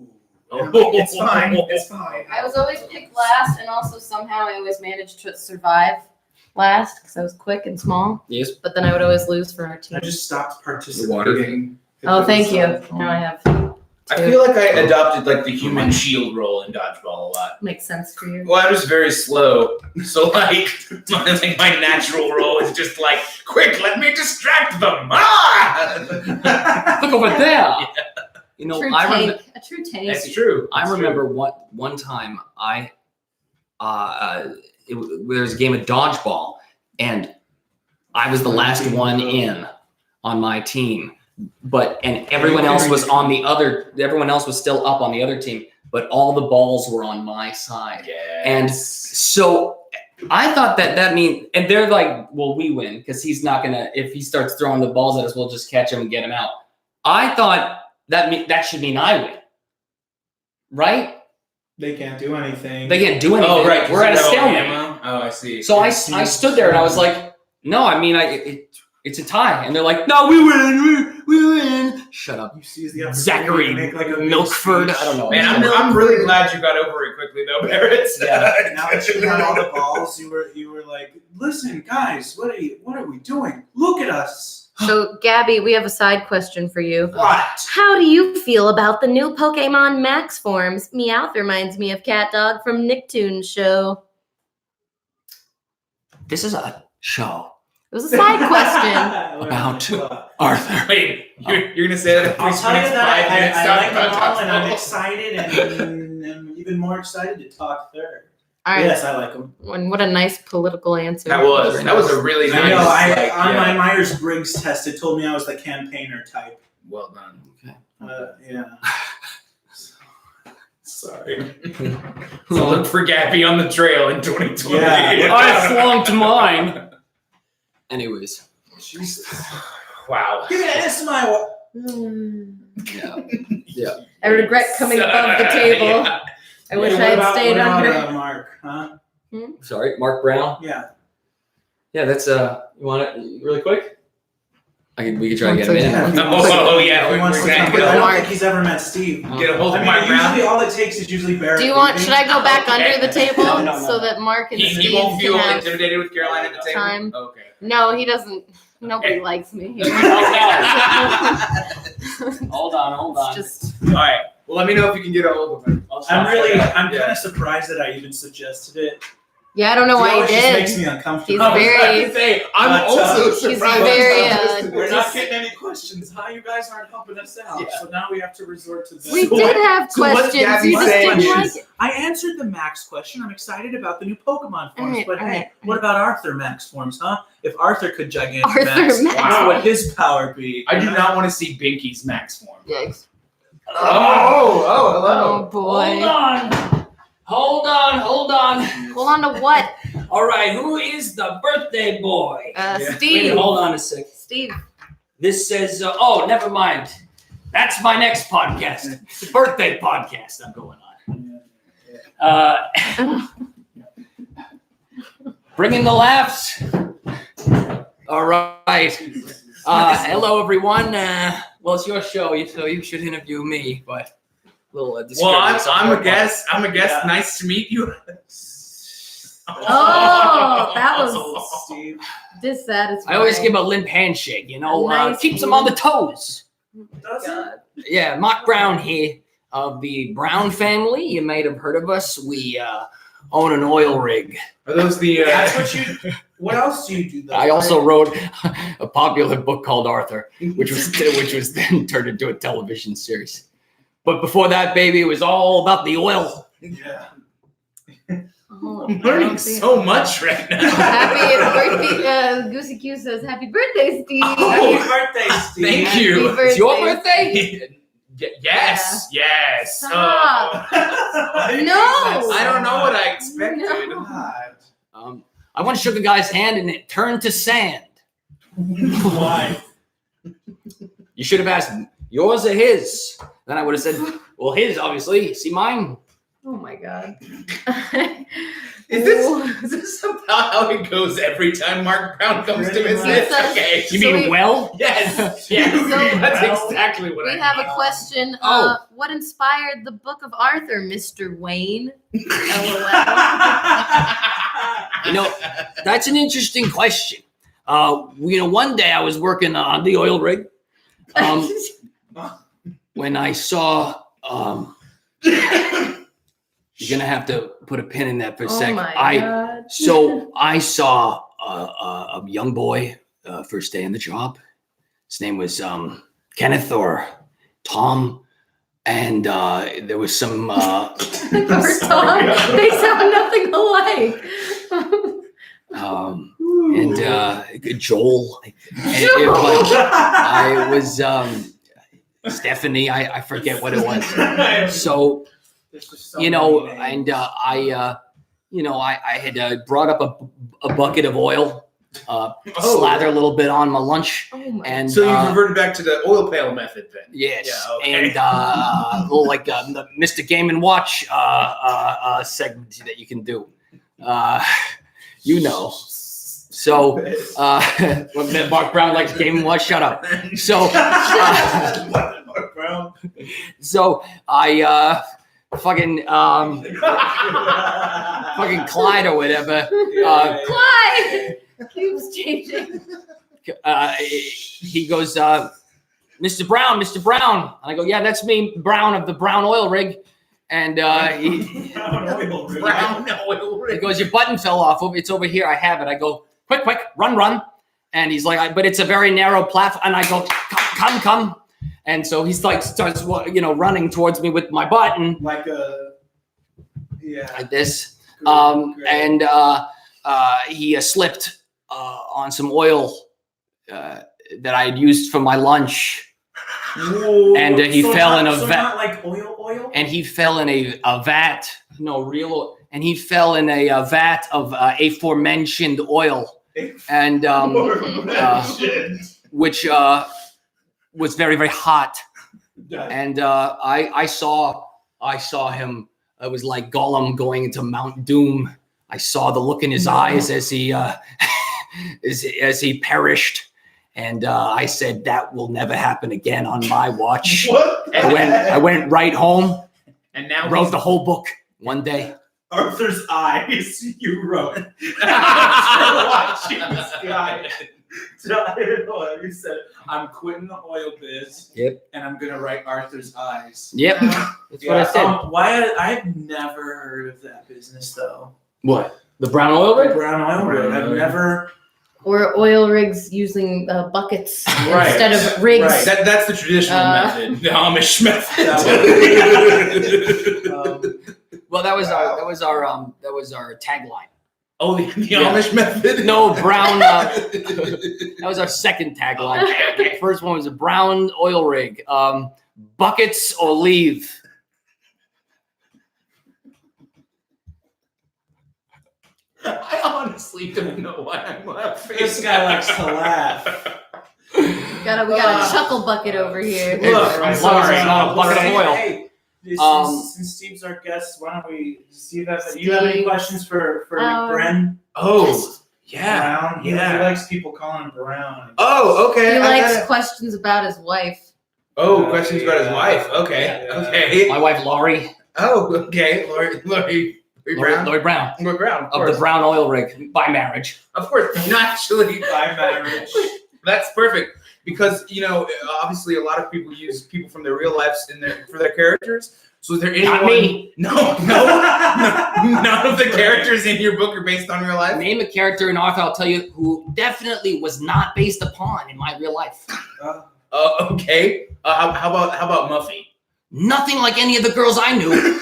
And I'm like, it's fine. It's fine. I was always picked last, and also somehow I always managed to survive last because I was quick and small. Yes. But then I would always lose for our team. I just stopped Water. participating. Oh, thank you. Now I have. I feel like I adopted like the human shield role in dodgeball a lot. Makes sense for you. Well, I was very slow, so like my natural role is just like, quick, let me distract them. Ah! Look over there. You know, True I tank. remember. A true tank. That's true. I remember one time there was a game of dodgeball, and I was the last one in on my team, and everyone else was on the other. Everyone else was still up on the other team, but all the balls were on my side. Yes. And so I thought that mean, and they're like, well, we win because he's not gonna. If he starts throwing the balls at us, we'll just catch him and get him out. I thought that should mean I win, right? They can't do anything. They can't do anything. Oh, right. We're at a No stalemate. ammo? Oh, I see. So I stood there and I was like, no, I mean, it's a tie. And they're like, no, we win. We win. Shut up. You seize the opportunity Zachary to make like a big Milkford. speech. I don't know. Man, I'm really glad you got over it quickly, though, Barrett. Yeah. Now that you had all the balls, you were like, listen, guys, what are we doing? Look at us. So, Gabby, we have a side question for you. What? How do you feel about the new Pokemon Max forms? Meowth reminds me of Cat Dog from Nicktoons show. This is a show It was a side question. about Arthur. Wait, you're gonna say that in I'll 3 tell you minutes, that 5 minutes, I talk like about them all, and I'm dodgeball? excited, and I'm even more excited to talk third. All right. Yes, I like them. And what a nice political answer. That was a really nice. I know. On yeah. my Myers-Briggs test, it told me I was the campaigner type. Well done. Yeah. Sorry. So look for Gabby on the trail in 2020. Yeah. I flunked mine. Anyways. Jesus. Wow. Give me this my. Yeah. I regret coming above the table. Yeah. I wish I had stayed under. Mark, huh? Sorry, Mark Brown. Yeah. Yeah, that's you want it really quick? We could try to get him in. Yeah. Oh, yeah. He wants to We're come, gonna but I don't Mark. think he's ever met Steve. get a hold I of mean, Mark Brown. usually all it takes is usually Barrett. Do you want? leaving. Should I go back Okay. under the table No. so that Mark and He Steve won't feel can have? intimidated with Caroline at the table. time. Okay. No, he doesn't. Nobody Okay. likes me. Hold on. It's just. All right. Well, let me know if you can get a hold of him. I'm Yeah. kind of surprised that I even suggested it. Yeah, I don't know He why he always just makes did. me uncomfortable. He's I was about very- to say, I'm But, also he's surprised. very, We're just- not getting any questions, huh? You guys aren't helping us out. Yeah. So now we have to resort to this. We did have so what's questions. Gabby You just saying didn't is- like it. I answered the Max question. I'm excited about the new Pokemon forms. Alright, but hey, alright. what about Arthur Max forms, huh? If Arthur could gigantic Arthur Max, Max. what would his power be? I do not want to see Binky's max form. Yikes. Oh, Oh boy. Hold on. Hold on to what? All right, who is the birthday boy? Yeah. Wait, Steve. hold on a sec. Steve. This says, oh, never mind. That's my next podcast. It's a birthday podcast I'm going on. Bringing the laughs. All right. Hello, everyone. Well, it's your show, so you should interview me, but a little Well, disturbance on I'm your a guest. I'm a guest. Yeah. Nice to meet you. Oh, that was Steve. dissatisfying. part. I always give a limp handshake, you know, Nice. keeps them on the toes. Does it? Yeah, Mark Brown here of the Brown family. You might have heard of us. We own an oil rig. Are those the? That's what you. What else do you do? Though? I also wrote a popular book called Arthur, which was then turned into a television series. But before that, baby, it was all about the oil. Yeah. Oh, I'm learning so much right now. Happy birthday, Goosey Q says, "Happy birthday, Steve." Happy birthday, Steve. Thank Happy you. birthday. It's your birthday? Yes. Yes. Stop. No. I don't know what I expected. No. God. I want to shook a guy's hand and it turned to sand. Why? You should have asked yours or his. Then I would have said, well, his, obviously. See mine? Oh my God. Is this about how it goes every time Mark Brown comes to Pretty visit? much. Okay. You So mean we- well? Yes. So- That's exactly what We I have mean. a question. Oh. What inspired the Book of Arthur, Mr. Wayne? LOL. You know, that's an interesting question. One day I was working on the oil rig when I saw. You're gonna have to put a pin in that for a Oh second. my God. So I saw a young boy first day in the job. His name was Kenneth or Tom, and there was some. Poor Tom. They sound nothing alike. And Joel. But I was Stephanie. I forget what it was. So. I had brought up a bucket of oil, slather a little bit on my lunch, Oh my. and So you converted back to the oil pail method then? yes, Yeah, okay. and a little like the Mr. Game and Watch segment that you can do, So when Mark Brown likes Game and Watch, shut up. So Mark Brown. so I. Fucking Clyde or whatever. Clyde! Cube's changing. He goes, Mr. Brown. And I go, yeah, that's me, Brown of the Brown Oil Rig. And Brown oil he rig. goes, your button fell off. It's over here. I have it. I go, quick, run. And he's like, but it's a very narrow platform. And I go, come. And so he's like, starts, running towards me with my button. Like this. Great. And he slipped on some oil that I had used for my lunch. Whoa. And he fell in a vat. Not like oil. And he fell in a vat. No, real oil. And he fell in a vat of aforementioned oil. And which was very, very hot. And I saw him. It was like Gollum going into Mount Doom. I saw the look in his eyes as he as he perished. And I said, that will never happen again on my watch. What? I went right home, And now wrote the whole book one day. Arthur's eyes. You wrote. After watching this guy. You said, I'm quitting the oil biz. Yep. And I'm gonna write Arthur's eyes. Yep. That's what I said. Why? I've never heard of that business though. What? The brown oil rig? Brown oil rig. I've never. Or oil rigs using buckets Right. instead of rigs. Right. That's the traditional method, the Amish method. Well, that was our tagline. Oh, the Amish method? No, brown. That was our second tagline. Okay. First one was a brown oil rig. Buckets or leave. I honestly don't know why I'm laughing. This guy likes to laugh. We got a chuckle bucket over here. Look, I'm sorry, not a bucket of oil. Hey, since Steve's our guest, why don't we? Steve, you have any Steve. questions for Bren? Oh, yeah. Brown. He Yeah. likes people calling him Brown. Oh, okay. He I likes got it. questions about his wife. Oh, questions about his wife. Okay. Yeah. Okay. My wife, Laurie. Oh, okay. Lori Brown. Laurie Brown. Lori Brown, of Of course. the brown oil rig by marriage. Of course. Naturally. By marriage. That's perfect because obviously a lot of people use people from their real lives for their characters. So is there Not anyone? me. No. None of the characters in your book are based on real life. Name a character in Arthur, I'll tell you, who definitely was not based upon in my real life. Okay. How about Muffy? Nothing like any of the girls I knew.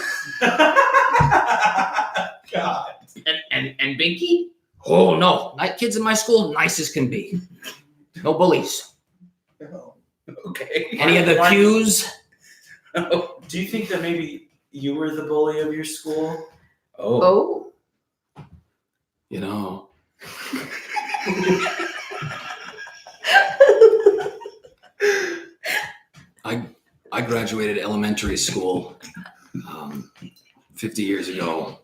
God. And Binky? Oh no, kids in my school, nice as can be. No bullies. Okay. Any of the Qs? Do you think that maybe you were the bully of your school? Oh. You know. I graduated elementary school 50 years ago.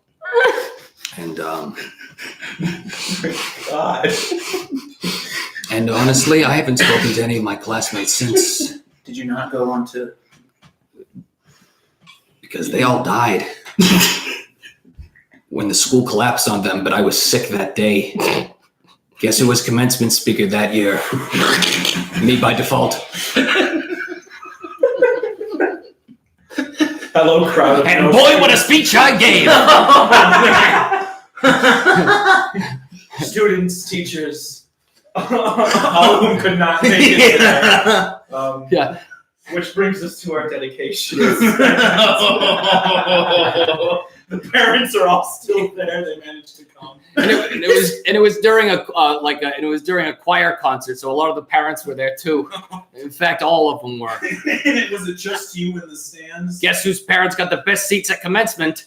And God. and honestly, I haven't spoken to any of my classmates since Did you not go on to? because they all died when the school collapsed on them, but I was sick that day. Guess who was commencement speaker that year? Me by default. Hello, crowd. And boy, what a speech I gave! Students, teachers, all of them could not make it today. Yeah. Which brings us to our dedication. The parents are all still there. They managed to come. And it was during a choir concert, so a lot of the parents were there too. In fact, all of them were. And was it just you in the stands? Guess whose parents got the best seats at commencement?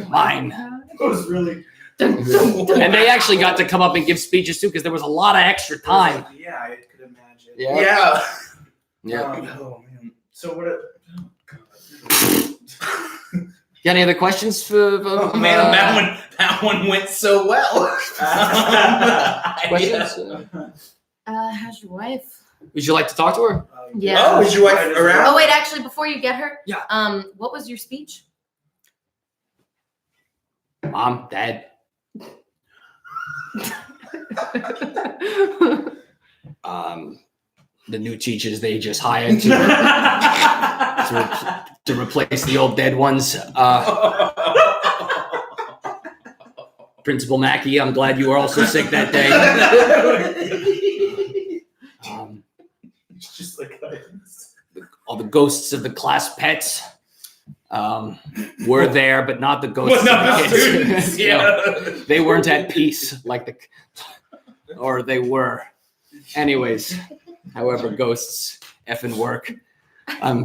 Mine. It was really. And they actually got to come up and give speeches too, because there was a lot of extra time. Yeah, I could imagine. Yeah. Oh man. So what? Got any other questions for Oh man, that one went so well. questions? How's your wife? Would you like to talk to her? Yeah. Oh, is your wife around? Oh wait, actually, before you get her, Yeah. What was your speech? Mom, Dad. The new teachers they just hired to replace the old dead ones. Principal Mackey, I'm glad you were also sick that day. It's just like All the ghosts of the class pets were there, but not the ghosts Well, of not the the kids. students, yeah. No, they weren't at peace or they were. Anyways, however, ghosts effing work. I'm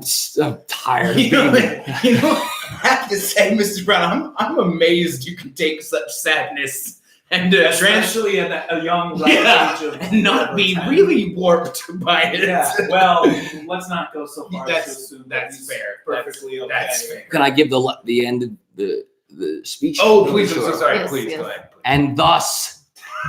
tired. You know, I have to say, Mr. Brown, I'm amazed you can take such sadness and especially at a young age of and not be really warped by it. Yeah. Well, let's not go so far as to That's assume that's he's fair. perfectly okay. That's fair. Can I give the end of the speech? Oh, please! I'm Sure. so sorry. Yes, Please yes. go ahead. And thus,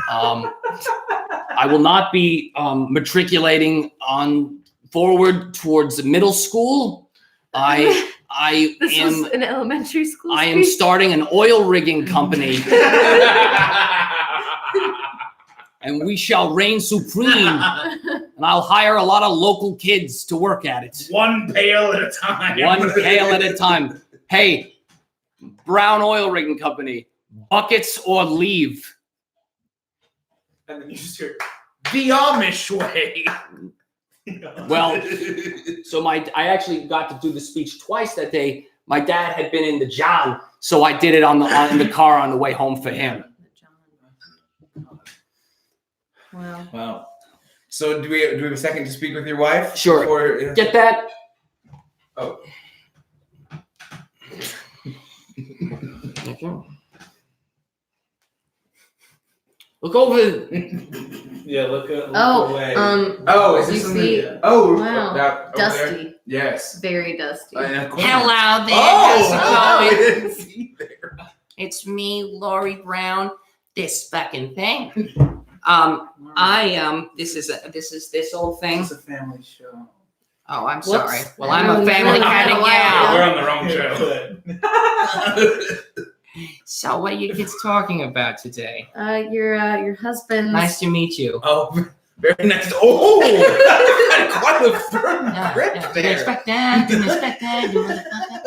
I will not be matriculating on forward towards middle school. I This am was an elementary school. I am speech? starting an oil rigging company, and we shall reign supreme. And I'll hire a lot of local kids to work at it, One pail at a time. one pail at a time. Hey, Brown Oil Rigging Company, buckets or leave. And then you just hear. The Amish way. Well, so I actually got to do the speech twice that day. My dad had been in the John, so I did it in the car on the way home for him. Wow. Wow. So do we have a second to speak with your wife? Sure. Or, Get that? Oh. Look over. Yeah, look away. Oh, is You this something? see- Oh, Wow. that over there? Dusty. Yes. Very dusty. Hello there. Oh, How's it I going? didn't see there. It's me, Lori Brown. This fucking thing. This is this old thing. It's a family show. Oh, I'm Whoops. sorry. Well, I I'm know a family that kind of a while gal. We're on the wrong show. So, what are you kids talking about today? Your husband's. Nice to meet you. Oh, very nice. Oh, quite a firm grip Didn't there. expect that. Didn't expect that. You motherfucker.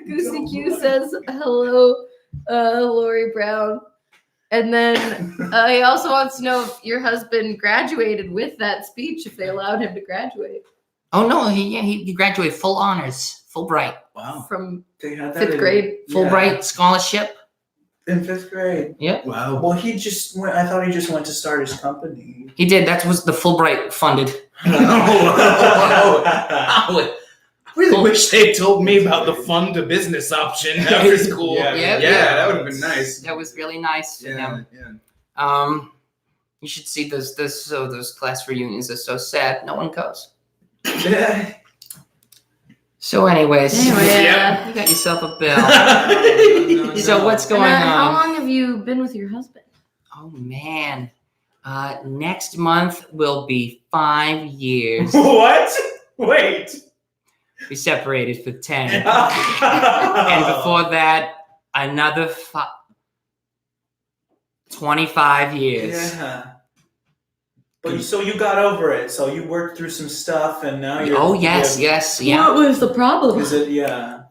Goosey Q says hello, Lori Brown. And then he also wants to know if your husband graduated with that speech, if they allowed him to graduate Oh no, he graduated full honors, Fulbright, Wow. from They had that 5th grade. Fulbright scholarship. in 5th grade. Yep. Wow. Well, he just went. I thought he just went to start his company. He did. That was the Fulbright funded. I really wish they told me about the fund to business option after school. Yeah, Yep. Yeah, that would have been nice. That was really nice for Yeah, him. yeah. You should see those class reunions are so sad. No one goes. Yeah. So, anyways, Anyway, you got yourself a bill. No, So what's And, going how on? long have you been with your husband? Oh man, next month will be 5 years. What? Wait. We separated for 10, and and before that, another 25 years. Yeah. But so you got over it. So you worked through some stuff, and now you're. Oh yes, yes, yeah. What was the problem? Is it? Yeah.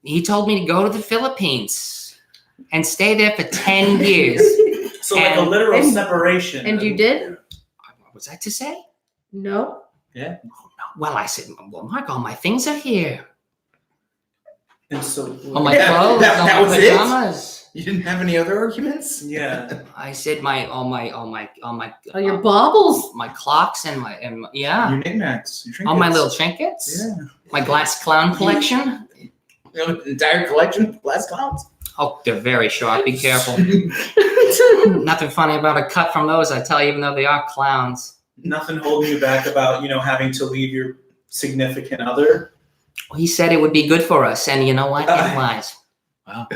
He told me to go to the Philippines and stay there for 10 years. So like a And- literal and- separation. And you did? What was that to say? No. Well, I said, well, Mark, all my things are here. And so. All my Yeah, clothes, that all my was it? pajamas. You didn't have any other arguments? Yeah. I said all my Oh, your baubles. my clocks and my Your knickknacks. Your all my trinkets. little trinkets. Yeah. My glass clown collection. Your entire collection of glass clouds. Oh, they're very sharp. Be careful. Nothing funny about a cut from those, I tell you, even though they are clowns. Nothing holding you back about having to leave your significant other. He said it would be good for us, and you know what? It was. Wow.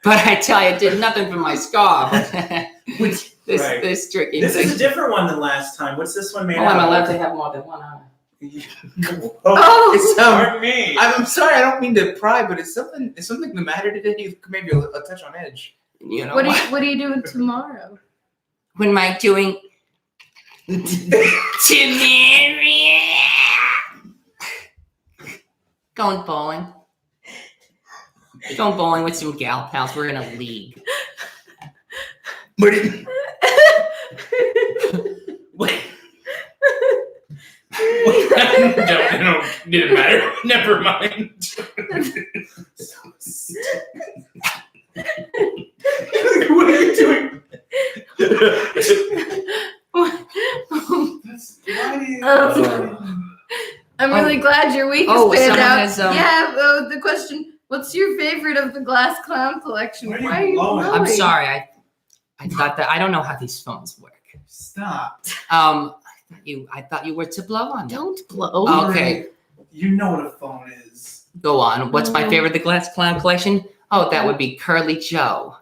But I tell you, it did nothing for my scar. This Right. this tricky This thing. is a different one than last time. What's this one made Oh, out I'm of? allowed to have more than one arm. Oh, It's pardon me. I'm sorry, I don't mean to pry, but is something the matter today? You maybe a touch on edge. You know What are you doing tomorrow? What am I doing? Going bowling. Going bowling with some gal pals. We're in a league. But Wait. No, didn't matter. Never mind. What are you doing? I'm really glad your week Oh, has panned someone out. has, The question: what's your favorite of the glass clown collection? Why are you Why are you blowing? blowing? I'm sorry. I thought that I don't know how these phones work. Stop. I thought you were to blow on them. Don't blow. Okay, You know what a phone is. go on. What's my favorite of the glass clown collection? Oh, that would be Curly Joe.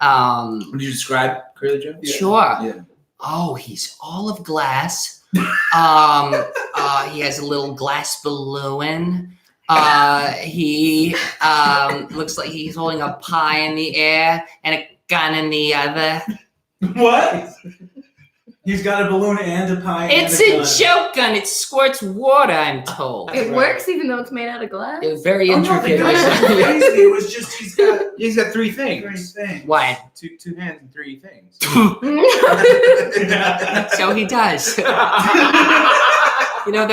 Would you describe Curly Joe? Sure. Yeah. Oh, he's all of glass. He has a little glass balloon. He looks like he's holding a pie in the air and a gun in the other. What? He's got a balloon and a pie. It's and a gun. joke gun. It squirts water, I'm told. It works even though it's made out of glass. It's very Oh, no, the intricate. guy's not crazy. It was just he's got He's got three three things. things. Why? Two hands and three things. So he does. That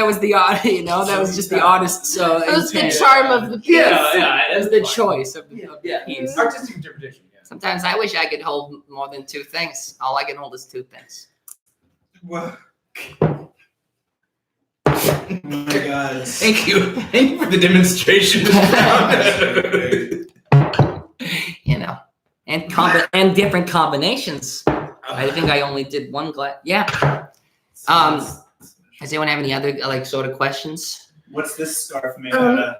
was the art. That was just the artist. So That was the intent. charm of the piece. That was the choice of the piece. Artistic interpretation. Yeah. Sometimes I wish I could hold more than two things. All I can hold is two things. What? Oh my God. Thank you for the demonstration. And different combinations. I think I only did one glass. Yeah. Does anyone have any other sort of questions? What's this scarf made out of?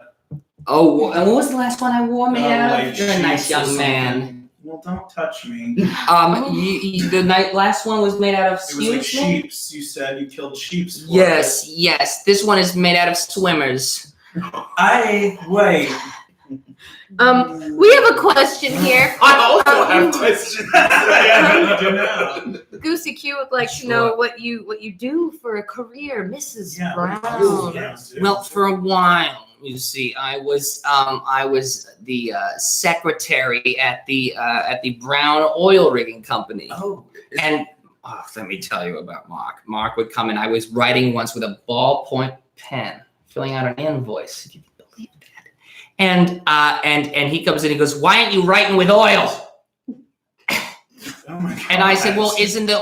Oh, and what was the last one I wore made out of? Like You're a nice sheets or young man. something. Well, don't touch me. Last one was made out of. It was like Excuse me? sheeps. You said you killed sheeps. For Yes. This one is made out of swimmers. Wait. We have a question here. I also have questions. Goosey Q would like to know what you do for a career, Mrs. Yeah, Brown. Well, for a while, you see, I was the secretary at the Brown Oil Rigging Company. Oh. And let me tell you about Mark. Mark would come in. I was writing once with a ballpoint pen, filling out an invoice. Can you believe that? And he comes in. He goes, "Why aren't you writing with oil?" Oh my God. And I said, "Well,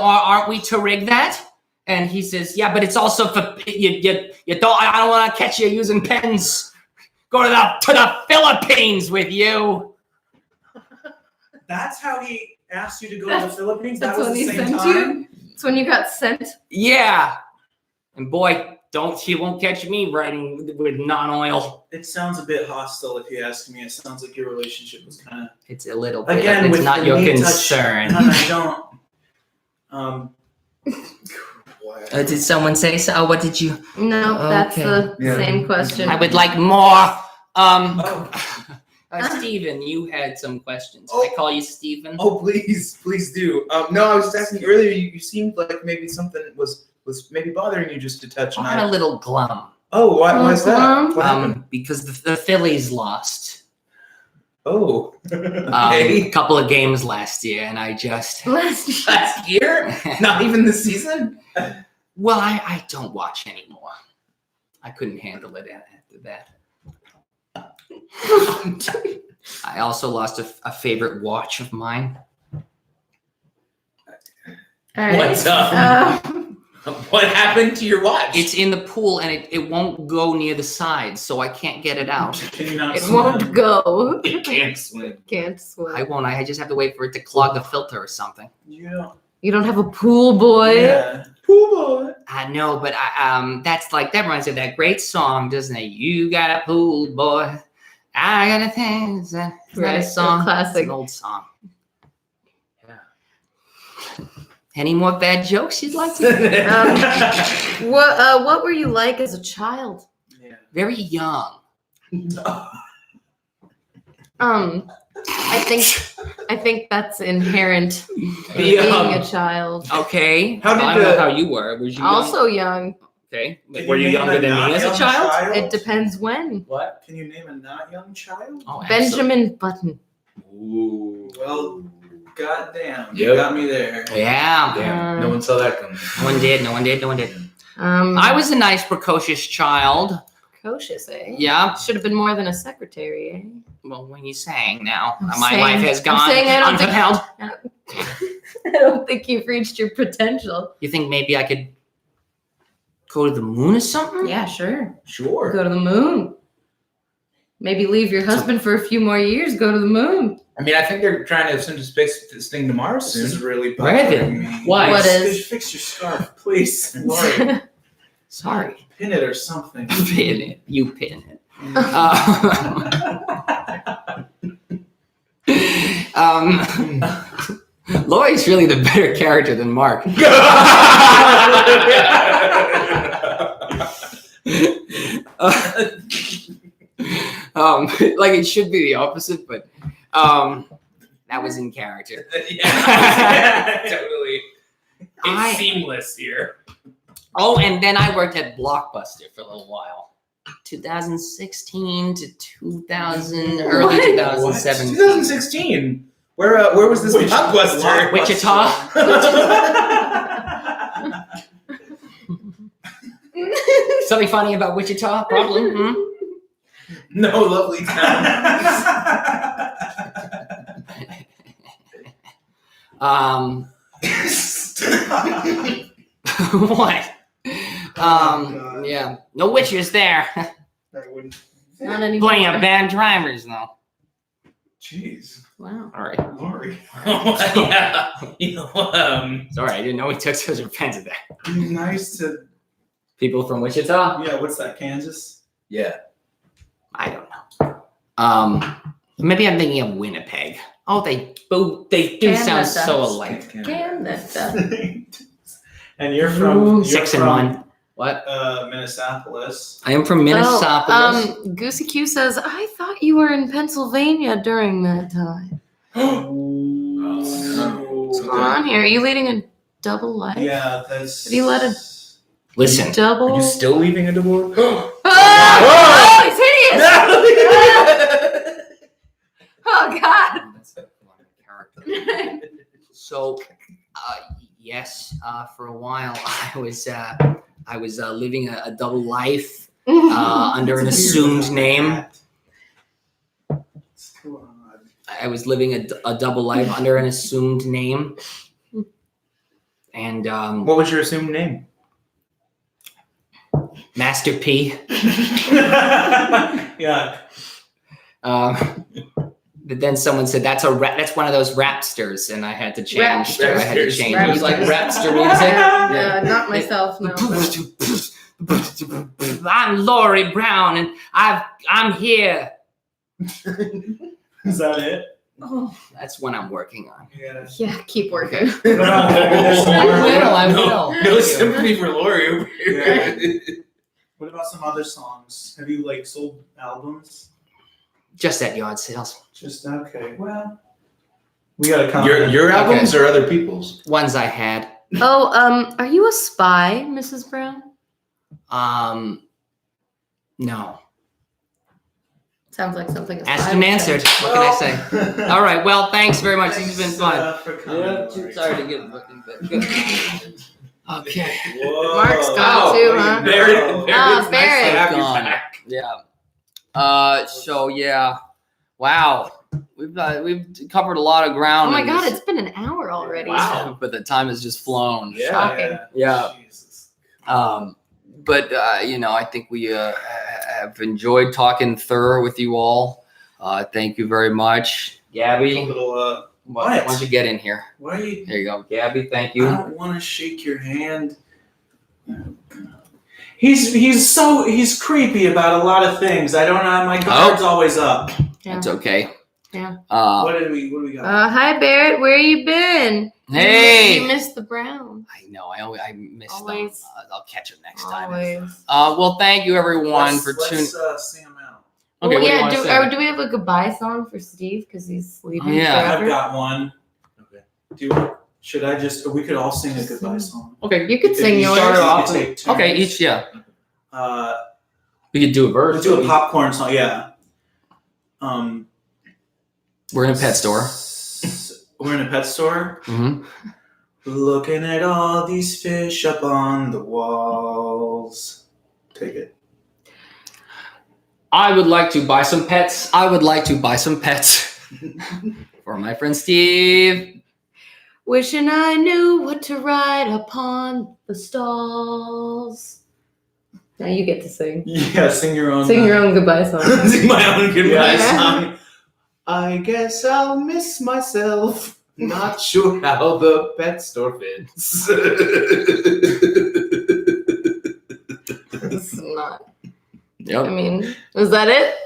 aren't we to rig that?" And he says, "Yeah, but it's also for you don't. I don't want to catch you using pens. Go to the Philippines with you." That's how he asked you to go to the Philippines? That's That was when the he same sent time? you. It's when you got sent. Yeah. And boy, you won't catch me writing with non-oil. It sounds a bit hostile if you ask me. It sounds like your relationship was kind of... It's a little bit. Again, It's with not the your knee touch, concern. and I don't... Did someone say so? Oh, what did you? No, that's Okay. the Yeah. same question. I would like more. Oh. Steven, you had some questions. Oh. Can I call you Steven? Oh, please do. No, I was just asking earlier. You seemed like maybe something was maybe bothering you just a touch. And I'm a little glum. oh, why is that? What happened? Because the Phillies lost Oh, a couple of games last year, and I just. last year? Not even this season? Well, I don't watch anymore. I couldn't handle it after that. I also lost a favorite watch of mine. All right. What's up? What happened to your watch? It's in the pool and it won't go near the sides, so I can't get it out. Can you not It swim? won't go. It can't swim. Can't swim. I won't. I just have to wait for it to clog the filter or something. You don't... You don't have a pool boy. Yeah. Pool boy. I know, but that reminds me of that great song, doesn't it? You got a pool boy. I got a thing. Is that Right, a a song? classic. It's an old song. Yeah. Any more bad jokes you'd like to? What were you like as a child? Yeah. Very young. I think that's inherent in The, being a child. Okay. How did I don't know the- how you were. Was you young? Also young. Okay. Can Were you name younger a than not me as a young child? It depends when. What? Can you name a not young child? Oh, absolutely. Benjamin Button. Ooh. Well, goddamn, you Yep. got me there. Yeah. Damn, no one saw that coming. No one did. No one did. I was a nice, precocious child. precocious, eh? Yeah. Should have been more than a secretary, eh? Well, when you're saying now, I'm my saying- life has I'm gone saying I don't think- unfulfilled. I don't think you've reached your potential. You think maybe I could go to the moon or something? Yeah, sure. Sure. Go to the moon. Maybe leave your husband for a few more years. Go to the moon. I mean, I think they're trying to send to space this thing to Mars This is soon. really Where is it? bothering me. Why? What is? Fix your scarf, please. Lori, Sorry. pin it or something. Pin it. You pin it. Lori's really the better character than Mark. Like it should be the opposite, but that was in character. Yeah, totally. I- It's seamless here. Oh, and then I worked at Blockbuster for a little while. 2016 to 2000, early What? 2017. 2016. Where was this blockbuster? Wichita. Something funny about Wichita? Problem? Hmm? No, lovely town. What? Yeah. No witches there. Not anymore. Plenty of bad drivers, though. Jeez, Wow. All right. Lori. Yeah. You know, Sorry, I didn't know we took such offense at that. Be nice to. People from Wichita? Yeah, what's that? Kansas. Yeah. I don't know. Maybe I'm thinking of Winnipeg. Oh, they do Canada. sound so alike. Canada. And you're from. You're 6 and from 1. What? Minneapolis. I am from Minneapolis. Goosey Q says, I thought you were in Pennsylvania during that time. What's going on here? Are you leading a double life? Yeah, that's. Have you let a Listen. double? Are you still leaving a divorce? Oh, he's hideous! Oh, God. That's a lot of character. So, yes, for a while I was living a double life under an assumed name. I was living a double life under an assumed name, and What was your assumed name? Master P. Yeah. But then someone said that's one of those rapsters, and I had to change. Rapsters. I had to change. Rapsters. You like rapster music? Not myself, no. I'm Lori Brown, and I'm here. Is that it? Oh, That's what I'm working on. Yeah. yeah, keep working. I will. No sympathy for Lori over here. What about some other songs? Have you like sold albums? Just at yard sales. Just okay. Well, we gotta come. Your albums or other people's? Ones I had. Oh, are you a spy, Mrs. Brown? No. Sounds like something. a Asked spy and would say. answered. What can I say? All right. Well, thanks very much. This has been fun. For coming, Lori. Sorry to get looking, but good. Okay. Whoa. Mark's gone too, huh? Barrett. Barrett. Nice to have you Gone. back. Yeah. So yeah. Wow. We've covered a lot of ground. Oh my in God, this- it's been an hour already. Wow. But the time has just flown. Shocking. Yeah. Jesus. But I think we have enjoyed talking Thur with you all. Thank you very much, Gabby. A little. Why don't you get in here? Why are you? There you go, Gabby. Thank I you. don't want to shake your hand. He's creepy about a lot of things. I don't know. My guard's always up. Yeah. It's okay. Yeah. What do we got? Hi Barrett, where you been? Hey. You missed the Browns. I know. I missed Always. them. I'll catch them next time. Always. Well, thank you everyone for tuning. Let's sing him out. Okay, Well, what yeah. do you want to say? Do we have a goodbye song for Steve because he's leaving Yeah. forever? I've got one. Okay. Should I just? We could all sing a goodbye song. Okay. You could sing You yours. start it off. We could take turns. Okay. Each. Yeah. We could do a verse. Let's do a popcorn song. Yeah. We're in a pet store. We're in a pet store. Mm-hmm. Looking at all these fish up on the walls. Take it. I would like to buy some pets. For my friend Steve. Wishing I knew what to write upon the stalls. Now you get to sing. Yeah, sing your own. Sing your own goodbye song. Sing my own goodbye Yeah. song. I guess I'll miss myself. Not sure how the pet store fits. This is not. Yep. I mean, is that it?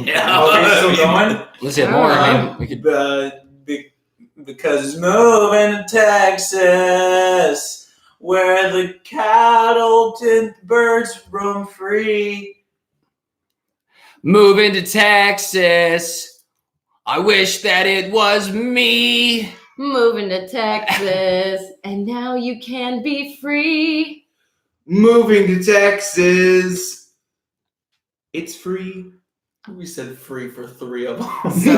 Yeah. Okay, still going? Let's hit more. I mean, we could. Because it's moving to Texas, where the cattle and birds roam free. Moving to Texas. I wish that it was me. Moving to Texas, and now you can be free. Moving to Texas. It's free. We said free for 3 of them. So?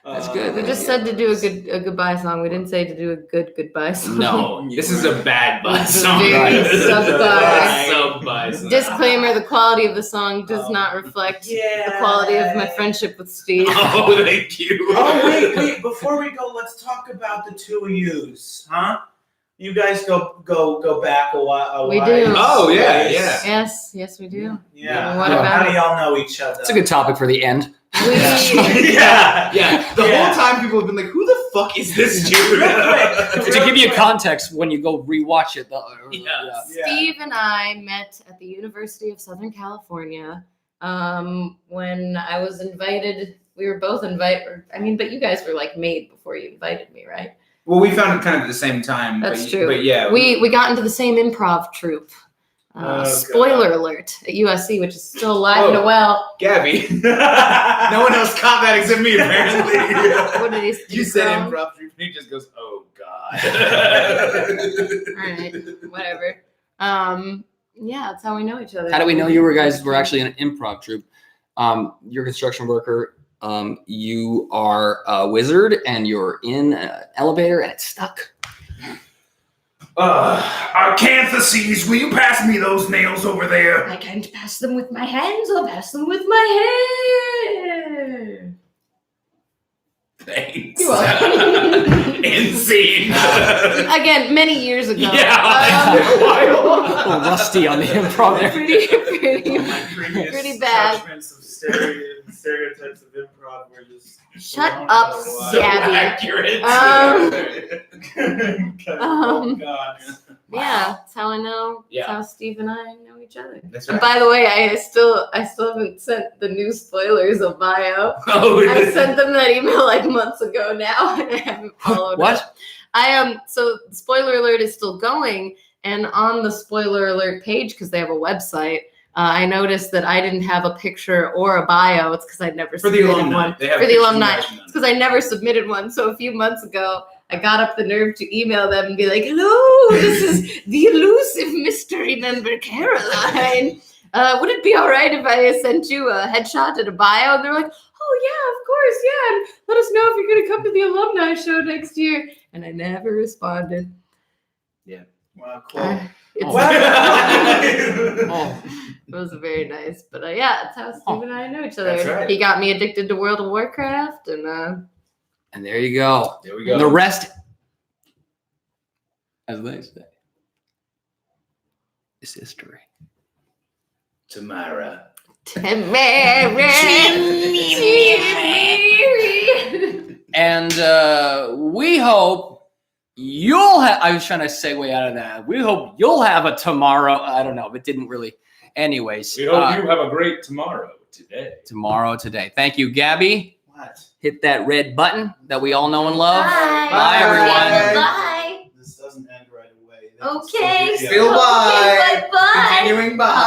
That's good. We just said to do a goodbye song. We didn't say to do a goodbye song. No, this is a bad buzz This is song. very subpar. Sub-buzz. Disclaimer: the quality of the song does not reflect the quality of my friendship with Steve. Oh, thank you. Oh, wait. Before we go, let's talk about the two of yous, huh? You guys go back a while. We do. Oh, yeah, yeah. Yes, we do. Yeah. What How about do y'all know each other? It's a good topic for the end. we? Yeah. Yeah. The Yeah. whole time people have been like, who the fuck is this dude? To give you context, when you go rewatch it, Yeah. Steve and I met at the University of Southern California when I was invited. We were both invited. I mean, but you guys were like made before you invited me, right? Well, we found it kind of at the same time. That's but, true. But yeah, We got into the same improv troupe. Oh, Spoiler alert at USC, which is still alive and Oh. well. Gabby. No one else caught that except me, apparently. What did he You said wrong? improv troupe, and he just goes, "Oh God." All right, whatever. Yeah, that's how we know each other. How do we know you guys were actually an improv troupe? You're a construction worker. You are a wizard, and you're in an elevator, and it's stuck. Arcanthuses, will you pass me those nails over there? I can't pass them with my hands. I'll pass them with my hair. Thanks. You're welcome. Insane. Again, many years ago. Yeah, it's been a while. A little rusty on the improv there. pretty. My previous Pretty bad. judgments of stereotypes of improv were just Shut blown up, out of the water. So Gabby. accurate. Oh, God. Yeah, that's how I know. Yeah. That's how Steve and I know each other. That's And right. by the way, I still haven't sent the new spoilers of bio. Oh, I sent them that email like months ago now, and I haven't followed What? up. So spoiler alert is still going, and on the spoiler alert page, because they have a website, I noticed that I didn't have a picture or a bio. It's because I'd never For the submitted alumni. one. They have For the pictures alumni. and It's badges. because I never submitted one. So a few months ago, I got up the nerve to email them and be like, "Hello, this is the elusive mystery member Caroline. Would it be all right if I sent you a headshot and a bio?" And they're like, "Oh yeah, of course, yeah. And let us know if you're gonna come to the alumni show next year." And I never responded. Wow, cool. It's Oh, It was very nice, but yeah, that's how Steve and I know each other. That's right. He got me addicted to World of Warcraft, and and there you go. There we And the go. rest, as they say, is history. Tamara. And we hope you'll have. I was trying to segue out of that. We hope you'll have a tomorrow. I don't know, but didn't really. Anyways, We hope you have a great tomorrow today. tomorrow today. Thank you, Gabby. What? Hit that red button that we all know and love. Bye. Bye, everyone. Bye. This doesn't end right away. Okay. Still Okay, bye. bye-bye. Continuing bye.